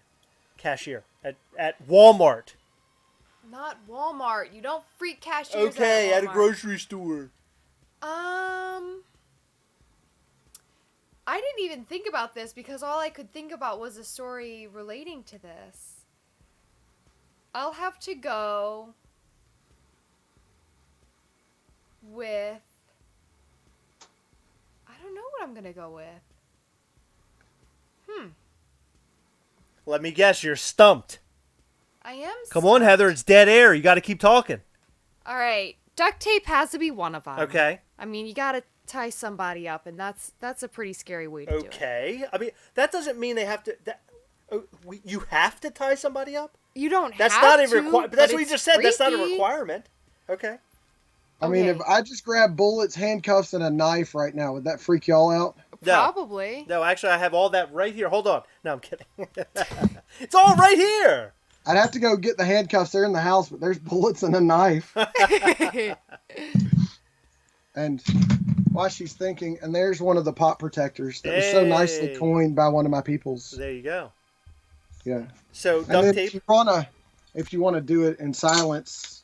cashier at Walmart? Not Walmart. You don't freak cashiers Okay, at at Walmart. a grocery store. I didn't even think about this because all I could think about was a story relating to this. I'll have to go with. I don't know what I'm gonna go with. Let me guess, you're stumped. I am. Come on, Heather, it's dead air. You got to keep talking. All right, duct tape has to be one of them. Okay. I mean, you gotta tie somebody up, and that's a pretty scary way to do it. Okay. I mean, that doesn't mean they have to. You have to tie somebody up. You don't That's have not a to, requirement. But that's what you it's just said. That's not a freaky. requirement. Okay. I mean, Okay. if I just grab bullets, handcuffs, and a knife right now, would that freak y'all out? No. Probably. No, actually, I have all that right here. Hold on. No, I'm kidding. It's all right here. I'd have to go get the handcuffs. They're in the house, but there's bullets and a knife. And while she's thinking, and there's one of the pop protectors that was so nicely Hey. coined by one of my peoples. There you go. Yeah. So And duct then tape. if you wanna do it in silence,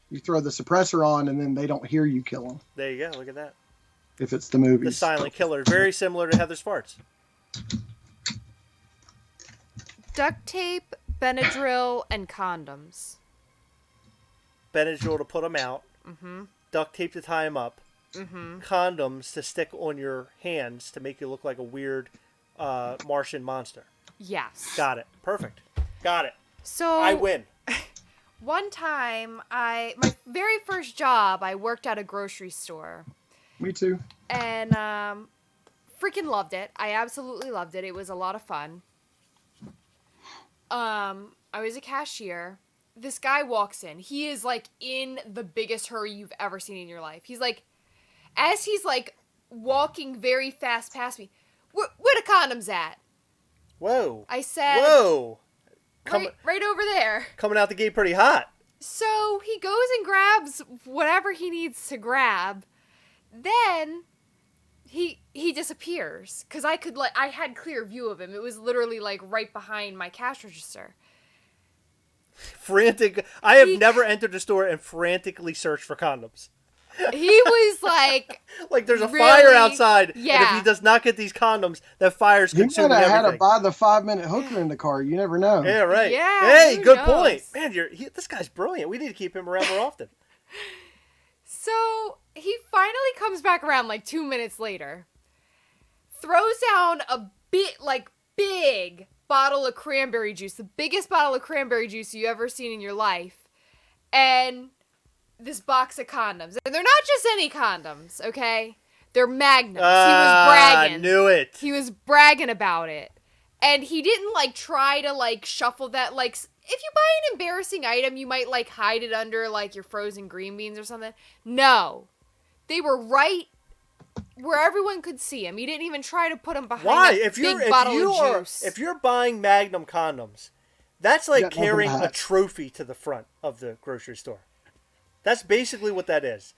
you throw the suppressor on, and then they don't hear you kill them. There you go. Look at that. If it's the movies. The silent killer. Very similar to Heather's farts. Duct tape, Benadryl, and condoms. Benadryl to put them out. Mm-hmm. Duct tape to tie them up. Mm-hmm. Condoms to stick on your hands to make you look like a weird Martian monster. Yes. Got it. Perfect. Got it. So I win. one time, my very first job, I worked at a grocery store, Me too. and freaking loved it. I absolutely loved it. It was a lot of fun. I was a cashier. This guy walks in. He is like in the biggest hurry you've ever seen in your life. He's like, as he's like walking very fast past me, where the condoms at? Whoa. I said, Whoa. right over there. Coming out the gate pretty hot. So he goes and grabs whatever he needs to grab. Then he disappears because I had clear view of him. It was literally like right behind my cash register. Frantic. I have He- never entered a store and frantically searched for condoms. He was like, Like there's a Really? fire outside, and if Yeah. he does not get these condoms, that fire's You might consuming have had to everything. buy the 5-minute hooker in the car. You never know. Yeah, right. Yeah, Hey, who good knows? point. Man, this guy's brilliant. We need to keep him around more often. so he finally comes back around like 2 minutes later, throws down a big bottle of cranberry juice, the biggest bottle of cranberry juice you ever seen in your life, and this box of condoms. And they're not just any condoms, okay? They're Magnums. He was bragging. I knew it. He was bragging about it. And he didn't, like, try to, like, shuffle that, like, if you buy an embarrassing item, you might, like, hide it under, like, your frozen green beans or something. No. They were right where everyone could see him. He didn't even try to put them behind Why? a big bottle of juice. If you're buying Magnum condoms, that's like Yeah, nothing carrying a bad. trophy to the front of the grocery store. That's basically what that is.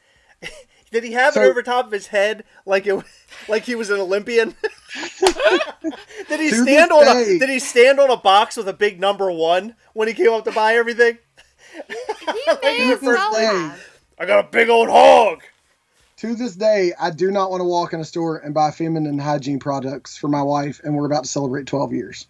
Did he have it So- over top of his head like he was an Olympian? Did he To stand this on day- Did he stand on a box with a big number 1 when he came up to buy everything? He may as To this well day- have. I got a big old hog. To this day, I do not want to walk in a store and buy feminine hygiene products for my wife, and we're about to celebrate 12 years.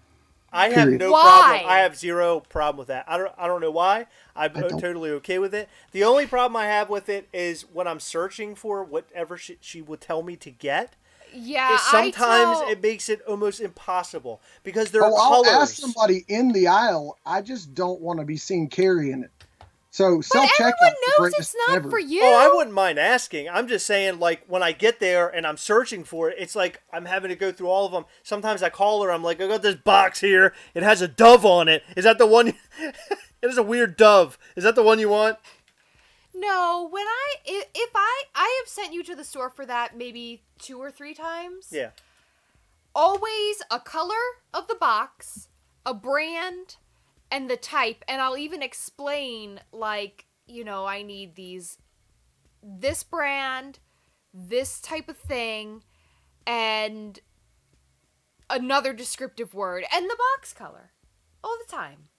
I have Period. no Why? problem. I have zero problem with that. I don't know why. I'm I don't. totally okay with it. The only problem I have with it is when I'm searching for whatever she would tell me to get. Yeah, Sometimes it makes it almost impossible because there are Oh, I'll colors. ask somebody in the aisle. I just don't want to be seen carrying it. So But self-checkout. everyone knows it's not for you. Oh, I wouldn't mind asking. I'm just saying, like, when I get there and I'm searching for it, it's like I'm having to go through all of them. Sometimes I call her. I'm like, I got this box here. It has a dove on it. Is that the one? It is a weird dove. Is that the one you want? No, when if I have sent you to the store for that maybe 2 or 3 times. Yeah. Always a color of the box, a brand, and the type, and I'll even explain, like, you know, I need this brand, this type of thing, and another descriptive word, and the box color, all the time.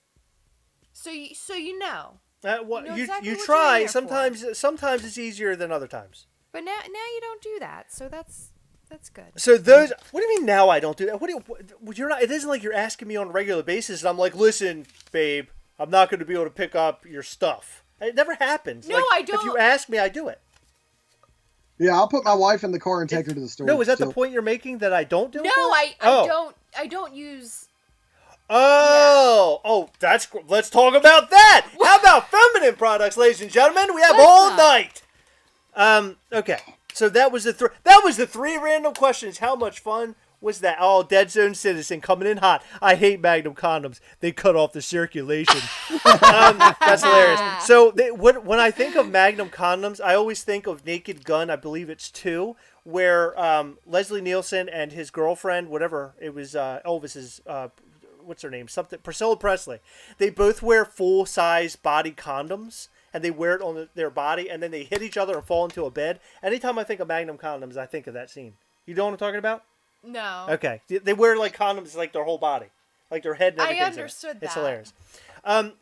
So you know. What You know you exactly you what you're try. in there for. Sometimes it's easier than other times. But now you don't do that, so that's good. So those. What do you mean now? I don't do that. You're not. It isn't like you're asking me on a regular basis, and I'm like, listen, babe, I'm not going to be able to pick up your stuff. It never happens. No, Like, I If don't- you ask me, I do it. Yeah, I'll put my wife in the car and take her to the store. No, is that still. the point you're making that I don't do it? No, Oh. I don't use. Oh, let's talk about that. How about feminine products, ladies and gentlemen? We have Let's all not. night. Okay. So that was the 3 random questions. How much fun was that? Oh, Dead Zone Citizen coming in hot. I hate Magnum condoms. They cut off the circulation. That's hilarious. So when I think of Magnum condoms, I always think of Naked Gun. I believe it's 2, where Leslie Nielsen and his girlfriend, whatever it was, Elvis's. What's her name? Priscilla Presley. They both wear full-size body condoms, and they wear it on their body, and then they hit each other and fall into a bed. Anytime I think of Magnum condoms, I think of that scene. You know what I'm talking about? No. Okay. They wear like condoms like their whole body, like their head and I everything. understood It's that. hilarious.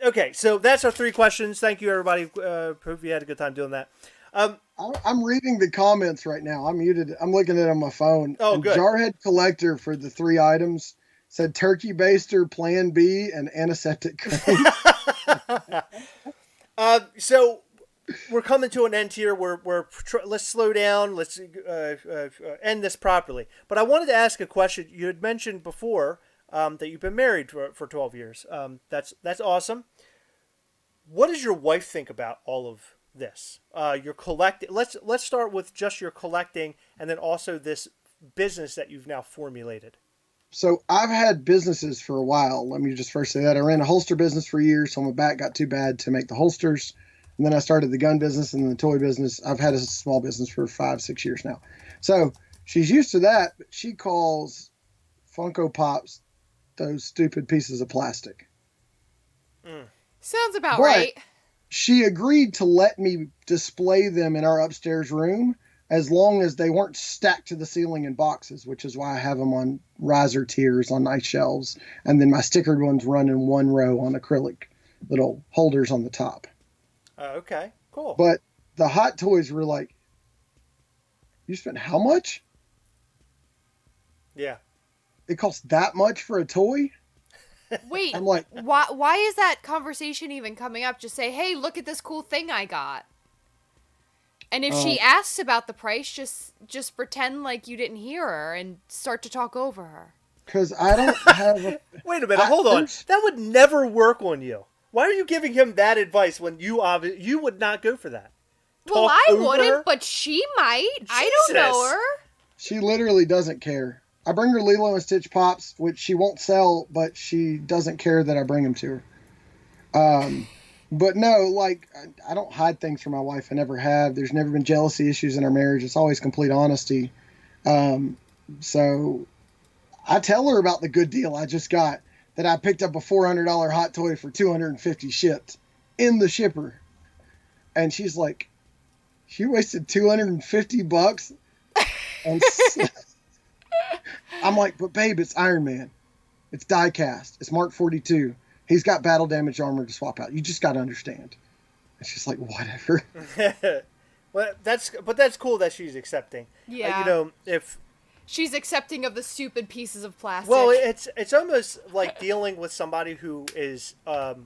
Okay, so that's our 3 questions. Thank you, everybody. Hope you had a good time doing that. I'm reading the comments right now. I'm muted. I'm looking at it on my phone. Oh, And good. Jarhead Collector for the 3 items said turkey baster, Plan B, and antiseptic cream. So we're coming to an end here. Let's slow down. Let's end this properly. But I wanted to ask a question. You had mentioned before that you've been married for 12 years. That's awesome. What does your wife think about all of this? Your collecting. Let's start with just your collecting, and then also this business that you've now formulated. So I've had businesses for a while. Let me just first say that I ran a holster business for years. So my back got too bad to make the holsters. And then I started the gun business and the toy business. I've had a small business for 5-6 years now. So she's used to that, but she calls Funko Pops those stupid pieces of plastic. Sounds about But- right. She agreed to let me display them in our upstairs room as long as they weren't stacked to the ceiling in boxes, which is why I have them on riser tiers on nice shelves. And then my stickered ones run in 1 row on acrylic little holders on the top. Okay, cool. But the hot toys were like, you spent how much? Yeah. It costs that much for a toy? Wait, I'm like, why is that conversation even coming up? Just say, hey, look at this cool thing I got. And if she asks about the price, just pretend like you didn't hear her and start to talk over her. because I don't have a. Wait a minute, hold on. there's- That would never work on you. Why are you giving him that advice when you would not go for that? Well, Talk I over wouldn't, her? but she might. I don't know Jesus. her. She literally doesn't care. I bring her Lilo and Stitch pops, which she won't sell, but she doesn't care that I bring them to her. But no, like I don't hide things from my wife. I never have. There's never been jealousy issues in our marriage. It's always complete honesty. So I tell her about the good deal I just got, that I picked up a $400 hot toy for 250 shipped in the shipper, and she's like, "You wasted $250." And I'm like, "But babe, it's Iron Man. It's die cast. It's Mark 42. He's got battle damage armor to swap out. You just got to understand." And she's like, "Whatever." Well, that's cool that she's accepting. Yeah. You know, if She's accepting of the stupid pieces of plastic. well, it's almost like dealing with somebody who is a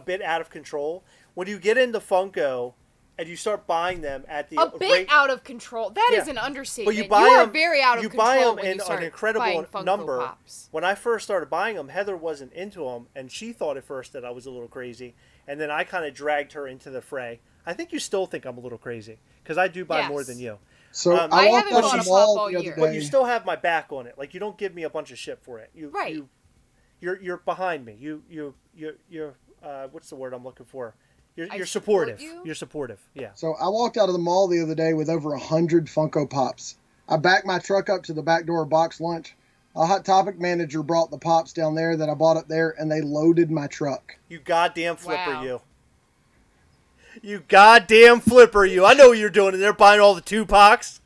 bit out of control. When you get into Funko and you start buying them at the a bit rate, out of control. That is Yeah. an understatement. but you You, buy are them, very out of you control buy them when in you start an incredible buying Funko number. Pops. When I first started buying them, Heather wasn't into them, and she thought at first that I was a little crazy. And then I kind of dragged her into the fray. I think you still think I'm a little crazy because I do buy Yes. more than you. So I I walked haven't out bought of a the pop mall all the other year. day. But you still have my back on it. Like you don't give me a bunch of shit for it. Right. You're behind me. You're what's the word I'm looking for? You're I supportive. support you? You're supportive. Yeah. So I walked out of the mall the other day with over 100 Funko Pops. I backed my truck up to the back door of Box Lunch. A Hot Topic manager brought the Pops down there that I bought up there, and they loaded my truck. You goddamn flipper, Wow. you. You goddamn flipper, you. I know what you're doing in there, buying all the Tupacs.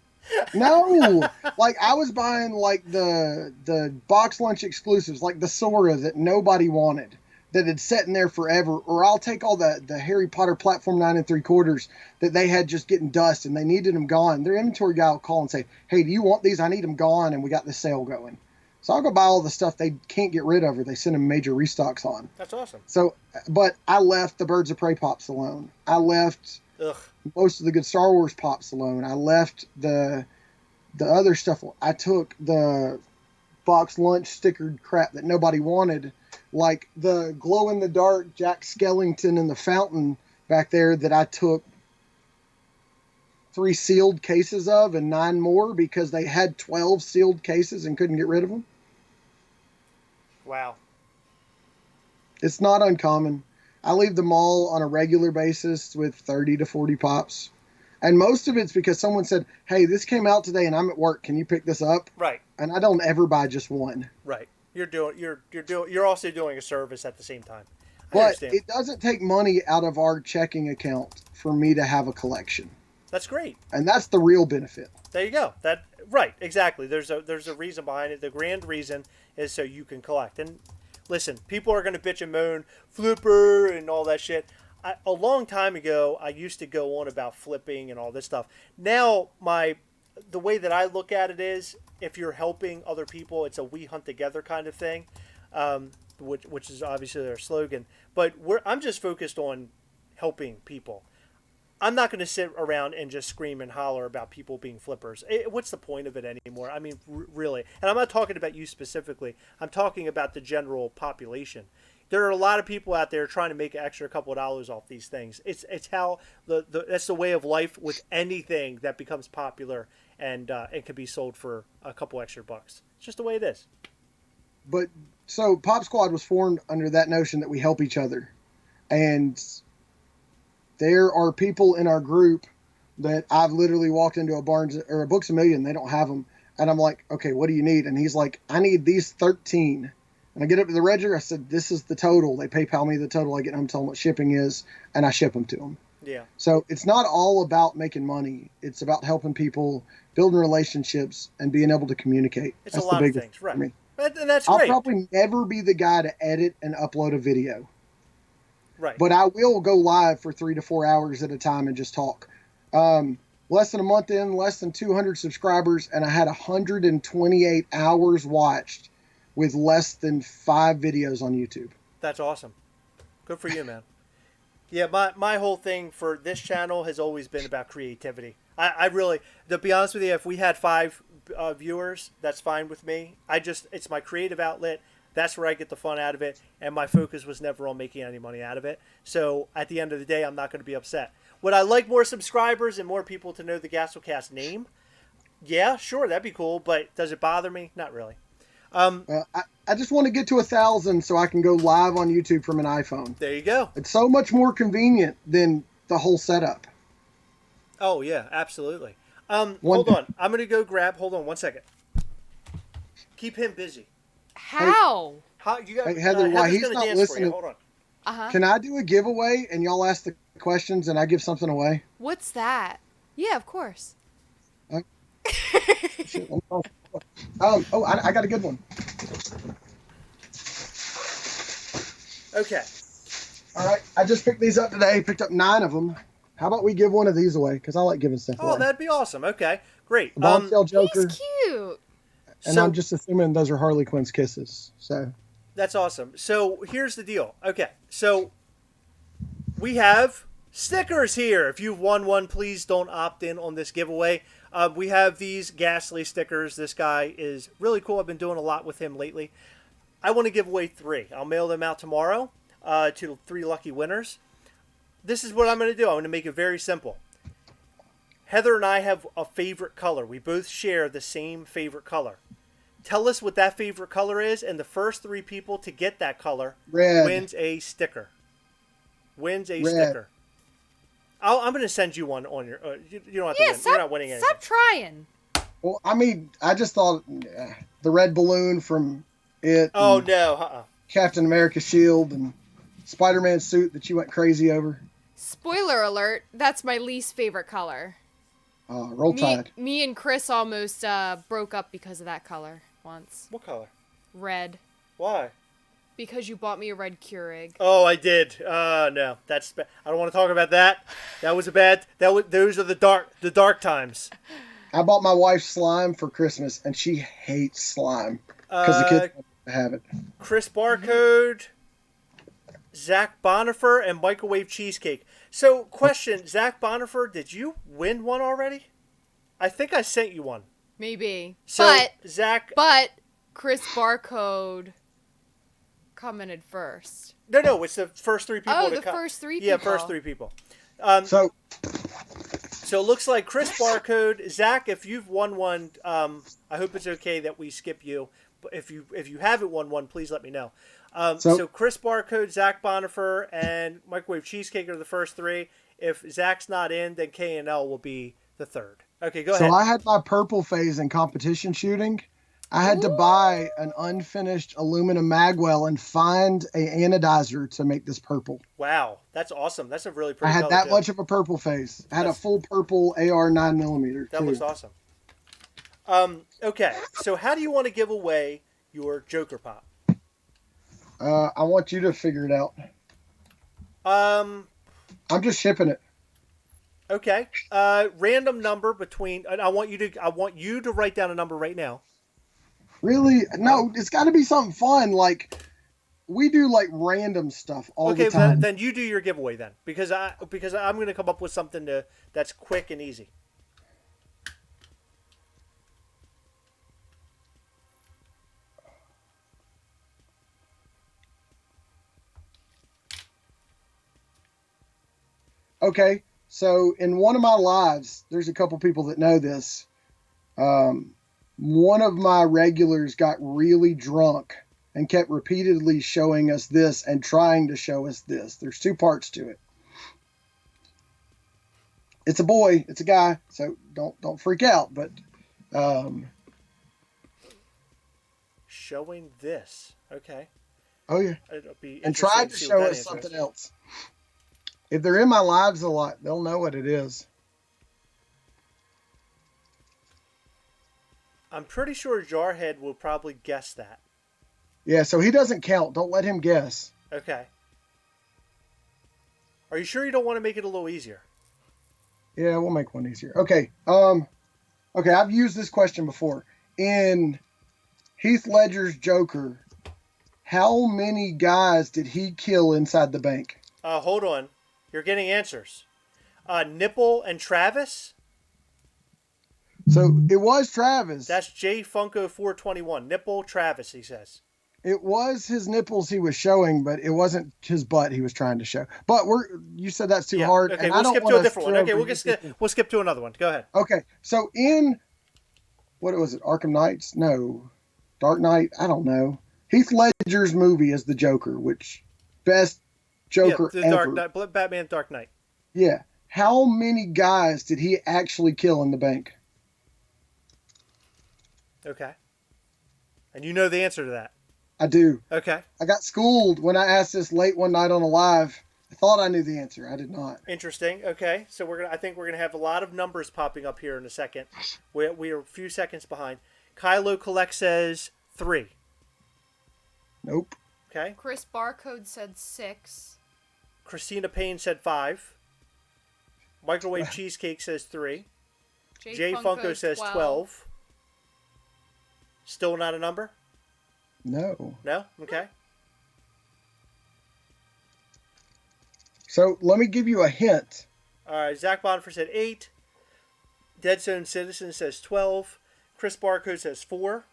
No, like I was buying like the Box Lunch exclusives, like the Sora that nobody wanted, that had sat in there forever. Or I'll take all the Harry Potter Platform 9 3/4 that they had just getting dust and they needed them gone. Their inventory guy will call and say, "Hey, do you want these? I need them gone, and we got this sale going." So I'll go buy all the stuff they can't get rid of or they send them major restocks on. That's awesome. So, but I left the Birds of Prey Pops alone. I left Ugh. most of the good Star Wars Pops alone. I left the other stuff. I took the Box Lunch stickered crap that nobody wanted, like the glow in the dark Jack Skellington in the fountain back there that I took 3 sealed cases of and 9 more because they had 12 sealed cases and couldn't get rid of them. Wow. It's not uncommon. I leave the mall on a regular basis with 30 to 40 Pops. And most of it's because someone said, "Hey, this came out today and I'm at work. Can you pick this up?" Right. And I don't ever buy just one. Right. You're also doing a service at the same time. I But understand. it doesn't take money out of our checking account for me to have a collection. That's great. And that's the real benefit. There you go. That right, exactly. There's a reason behind it. The grand reason is so you can collect. And listen, people are going to bitch and moan, flipper and all that shit. A long time ago, I used to go on about flipping and all this stuff. Now, the way that I look at it is, if you're helping other people, it's a we hunt together kind of thing, which is obviously their slogan. But I'm just focused on helping people. I'm not going to sit around and just scream and holler about people being flippers. What's the point of it anymore? I mean, really. And I'm not talking about you specifically. I'm talking about the general population. There are a lot of people out there trying to make an extra couple of dollars off these things. It's how that's the way of life with anything that becomes popular and can be sold for a couple extra bucks. It's just the way it is. But so Pop Squad was formed under that notion that we help each other. And there are people in our group that I've literally walked into a Barnes or a Books A Million. They don't have them. And I'm like, "Okay, what do you need?" And he's like, "I need these 13. And I get up to the register. I said, "This is the total." They PayPal me the total. I get home, tell them what shipping is, and I ship them to them. Yeah. So it's not all about making money. It's about helping people, building relationships, and being able to communicate. It's That's a lot the of biggest things, for right? me. And that's I'll great. probably never be the guy to edit and upload a video, Right. but I will go live for 3 to 4 hours at a time and just talk. Less than a month in, less than 200 subscribers, and I had 128 hours watched with less than 5 videos on YouTube. That's awesome. Good for you, man. Yeah, my whole thing for this channel has always been about creativity. I really, to be honest with you, if we had 5 viewers, that's fine with me. It's my creative outlet. That's where I get the fun out of it, and my focus was never on making any money out of it. So at the end of the day, I'm not going to be upset. Would I like more subscribers and more people to know the Gasolcast name? Yeah, sure, that'd be cool. But does it bother me? Not really. I just want to get to 1,000 so I can go live on YouTube from an iPhone. There you go. It's so much more convenient than the whole setup. Oh yeah, absolutely. Hold on. I'm gonna go grab. Hold on 1 second. Keep him busy. How? How you got? Hey, Heather, while Heather's he's gonna not dance for you. listening- Hold on. Uh-huh. Can I do a giveaway and y'all ask the questions and I give something away? What's that? Yeah, of course. Shit, I got a good one. Okay. All right, I just picked these up today. Picked up 9 of them. How about we give one of these away? Because I like giving stuff Oh, away. that'd be awesome. Okay, great. The Bombshell Joker, He's cute. and so- I'm just assuming those are Harley Quinn's kisses. So That's awesome. So here's the deal. Okay, so we have stickers here. If you've won one, please don't opt in on this giveaway. We have these Ghastly stickers. This guy is really cool. I've been doing a lot with him lately. I want to give away 3. I'll mail them out tomorrow to 3 lucky winners. This is what I'm going to do. I'm going to make it very simple. Heather and I have a favorite color. We both share the same favorite color. Tell us what that favorite color is, and the first 3 people to get that color Red. wins a sticker. Wins a Red. sticker. I'm going to send you one on your. You don't have to Yeah, win. You're not winning anything. stop trying. well, I mean, I just thought the red balloon from it. Oh and no! Captain America's shield and Spider-Man suit that you went crazy over. Spoiler alert, that's my least favorite color. Roll Tide. Me and Chris almost broke up because of that color once. What color? Red. Why? Because you bought me a red Keurig. Oh, I did. No, that's. I don't want to talk about that. That was a bad. Those are the dark times. I bought my wife slime for Christmas, and she hates slime because the kids want to have it. Chris Barcode, Zach Bonifer, and Microwave Cheesecake. So, question, Zach Bonifer, did you win one already? I think I sent you one. Maybe. So, Zach. But Chris Barcode commented first. No, it's the first 3 people. Oh, to the first 3 Yeah, people. first 3 people. So So it looks like Chris Barcode, Zach. If you've won one, I hope it's okay that we skip you. But if you haven't won one, please let me know. So Chris Barcode, Zach Bonifer, and Microwave Cheesecake are the first 3. If Zach's not in, then K and L will be the 3rd. Okay, go ahead. So I had my purple phase in competition shooting. I had to buy an unfinished aluminum magwell and find a anodizer to make this purple. Wow, that's awesome. That's a really pretty. I had color, that too. much of a purple phase. I had a full purple AR 9mm. That too. looks awesome. Okay, so how do you want to give away your Joker Pop? I want you to figure it out. I'm just shipping it. Okay. Random number between. And I want you to write down a number right now. Really? No, it's got to be something fun. Like we do like random stuff all the time. Then you do your giveaway then, because I'm going to come up with something that's quick and easy. Okay, so in one of my lives, there's a couple people that know this. One of my regulars got really drunk and kept repeatedly showing us this and trying to show us this. There's 2 parts to it. It's a boy, it's a guy, so don't freak out. But Showing this, okay. oh yeah, It'll be and interesting tried to see show what that us answer something is. else. If they're in my lives a lot, they'll know what it is. I'm pretty sure Jarhead will probably guess that. Yeah, so he doesn't count. Don't let him guess. Okay. Are you sure you don't want to make it a little easier? Yeah, we'll make one easier. Okay. Okay, I've used this question before. In Heath Ledger's Joker, how many guys did he kill inside the bank? Hold on. You're getting answers. Nipple and Travis? So it was Travis. That's J Funko 421. Nipple Travis, he says. It was his nipples he was showing, but it wasn't his butt he was trying to show. But you said that's too hard. Okay, and we'll I don't skip want to a us different one. to Okay, we'll skip to another one. Go ahead. Okay, so in what was it? Arkham Knights? No, Dark Knight. I don't know. Heath Ledger's movie as the Joker, which best Joker the ever. Dark Knight, Batman Dark Knight. Yeah. How many guys did he actually kill in the bank? Okay. And you know the answer to that. I do. Okay. I got schooled when I asked this late one night on a live. I thought I knew the answer. I did not. Interesting. Okay. So I think we're gonna have a lot of numbers popping up here in a second. We are a few seconds behind. Kylo Collect says 3. Nope. Okay. Chris Barcode said 6. Christina Payne said 5. Microwave Cheesecake says 3. Jay Funko says 12. Still not a number? No. No? Okay. So let me give you a hint. All right. Zach Bonfer said 8. Dead Zone Citizen says 12. Chris Barcode says 4.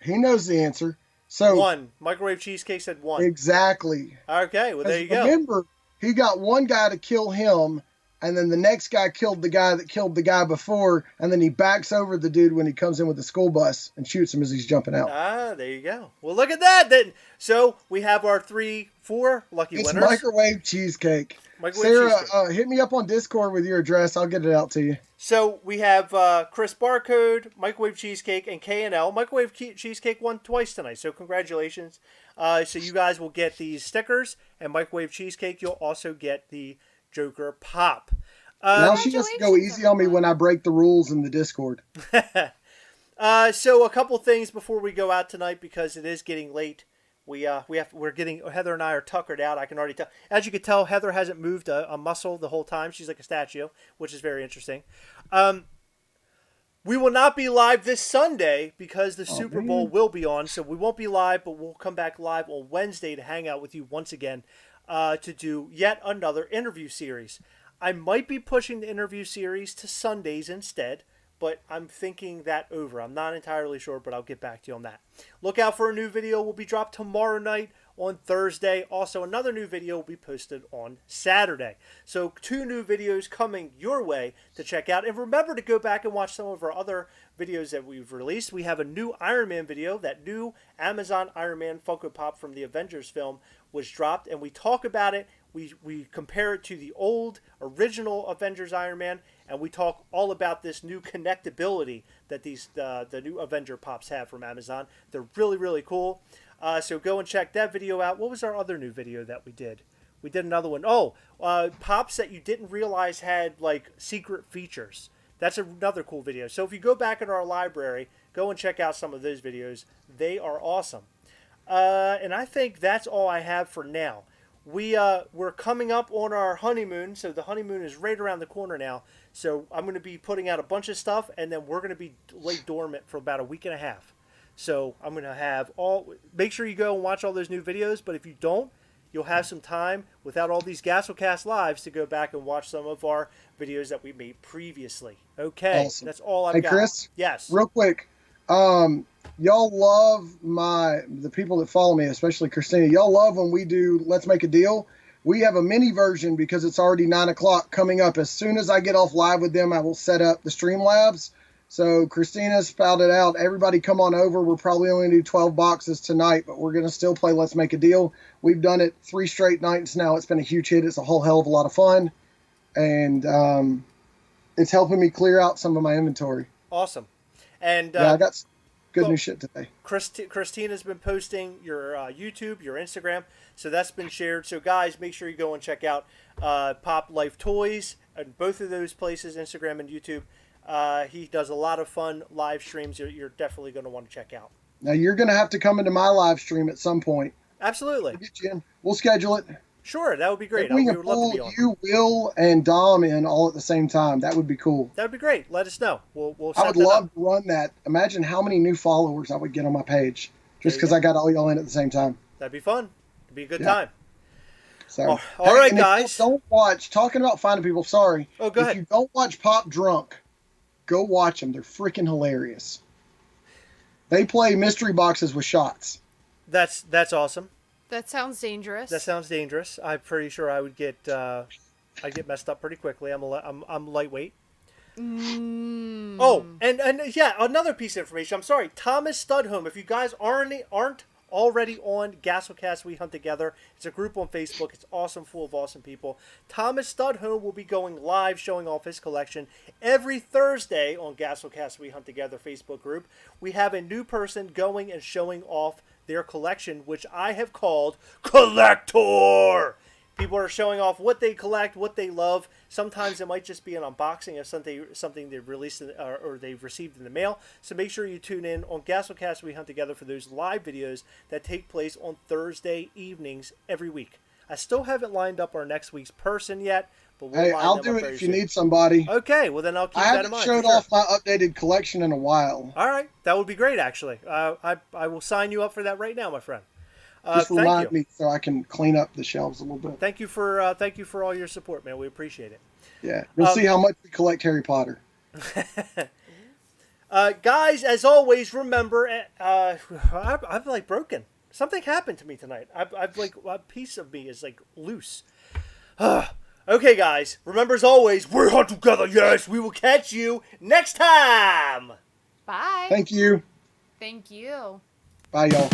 He knows the answer. So 1. Microwave Cheesecake said 1. Exactly. Okay. Well, there you go. Remember, he got one guy to kill him, and then the next guy killed the guy that killed the guy before, and then he backs over the dude when he comes in with the school bus and shoots him as he's jumping out. Ah, there you go. Well, look at that. Then, so we have our 4 lucky It's winners. Microwave Cheesecake. Microwave Sarah, Cheesecake. hit me up on Discord with your address. I'll get it out to you. So we have Chris Barcode, Microwave Cheesecake, and K&L. Microwave Cheesecake won twice tonight, so congratulations. So you guys will get these stickers, and Microwave Cheesecake, you'll also get the Joker Pop. Now she has to go easy on me when I break the rules in the Discord. So a couple things before we go out tonight, because it is getting late. Heather and I are tuckered out. I can already tell. As you can tell, Heather hasn't moved a muscle the whole time. She's like a statue, which is very interesting. We will not be live this Sunday because the Super Bowl will be on, so we won't be live, but we'll come back live on Wednesday to hang out with you once again to do yet another interview series. I might be pushing the interview series to Sundays instead, but I'm thinking that over. I'm not entirely sure, but I'll get back to you on that. Look out for a new video will be dropped tomorrow night on Thursday. Also, another new video will be posted on Saturday. So 2 new videos coming your way to check out. And remember to go back and watch some of our other videos that we've released. We have a new Iron Man video. That new Amazon Iron Man Funko Pop from the Avengers film was dropped, and we talk about it. We compare it to the old original Avengers Iron Man, and we talk all about this new connectability that the new Avenger Pops have from Amazon. They're really, really cool. So go and check that video out. What was our other new video that we did? We did another one. Pops that you didn't realize had like secret features. That's another cool video. So if you go back in our library, go and check out some of those videos. They are awesome. And I think that's all I have for now. We're coming up on our honeymoon, so the honeymoon is right around the corner now. So I'm going to be putting out a bunch of stuff, and then we're going to be laid dormant for about a week and a half. So I'm going to have make sure you go and watch all those new videos, but if you don't, you'll have some time without all these GastroCast lives to go back and watch some of our videos that we made previously. Okay, Awesome. That's all I've got. Hey, Chris? Yes. Real quick. Y'all love the people that follow me, especially Christina. Y'all love when we do Let's Make a Deal. We have a mini version because it's already 9 o'clock coming up. As soon as I get off live with them, I will set up the Streamlabs. So Christina spouted out, everybody come on over. We're probably only going to do 12 boxes tonight, but we're going to still play Let's Make a Deal. We've done it 3 straight nights now. It's been a huge hit. It's a whole hell of a lot of fun. And it's helping me clear out some of my inventory. Awesome. And I got good new shit today. Christina's been posting your YouTube, your Instagram, so that's been shared. So guys, make sure you go and check out Pop Life Toys at both of those places, Instagram and YouTube. He does a lot of fun live streams you're definitely going to want to check out. Now you're going to have to come into my live stream at some point. Absolutely. We'll get you in. We'll schedule it. Sure, that would be great. If we We can would love to be pull on. you, Will, and Dom in all at the same time, that would be cool. That would be great. Let us know. We'll set I would that love up. to run that. Imagine how many new followers I would get on my page just because I got all y'all in at the same time. That'd be fun. It'd be a good Yeah. time. So, all right, and if you guys. don't watch. Talking about finding people. Sorry. Oh, go ahead. If you don't watch Pop Drunk, go watch them. They're freaking hilarious. They play mystery boxes with shots. That's awesome. That sounds dangerous. That sounds dangerous. I'm pretty sure I would get I'd get messed up pretty quickly. I'm lightweight. Oh, and yeah, another piece of information. I'm sorry, Thomas Studholme. If you guys aren't already on Gasolcast We Hunt Together, it's a group on Facebook. It's awesome, full of awesome people. Thomas Studholme will be going live, showing off his collection every Thursday on Gasolcast We Hunt Together Facebook group. We have a new person going and showing off their collection, which I have called Collector. People are showing off what they collect, what they love. Sometimes it might just be an unboxing of something they've released or they've received in the mail. So make sure you tune in on Gasolcast We Hunt Together for those live videos that take place on Thursday evenings every week. I still haven't lined up our next week's person yet, but we'll Hey, line I'll them do up it very if you soon. need somebody. Okay, well then I'll keep I that in haven't mind. showed for sure. off my updated collection in a while. All right, that would be great actually. I will sign you up for that right now, my friend. Just Thank remind you. me so I can clean up the shelves a little bit. Thank you for all your support, man. We appreciate it. Yeah, you'll see how much we collect Harry Potter. Guys, as always, remember, I've like broken. Something happened to me tonight. I've like a piece of me is like loose. Okay, guys, remember as always, we hunt together. Yes, we will catch you next time. Bye. Thank you. Thank you. Bye, y'all.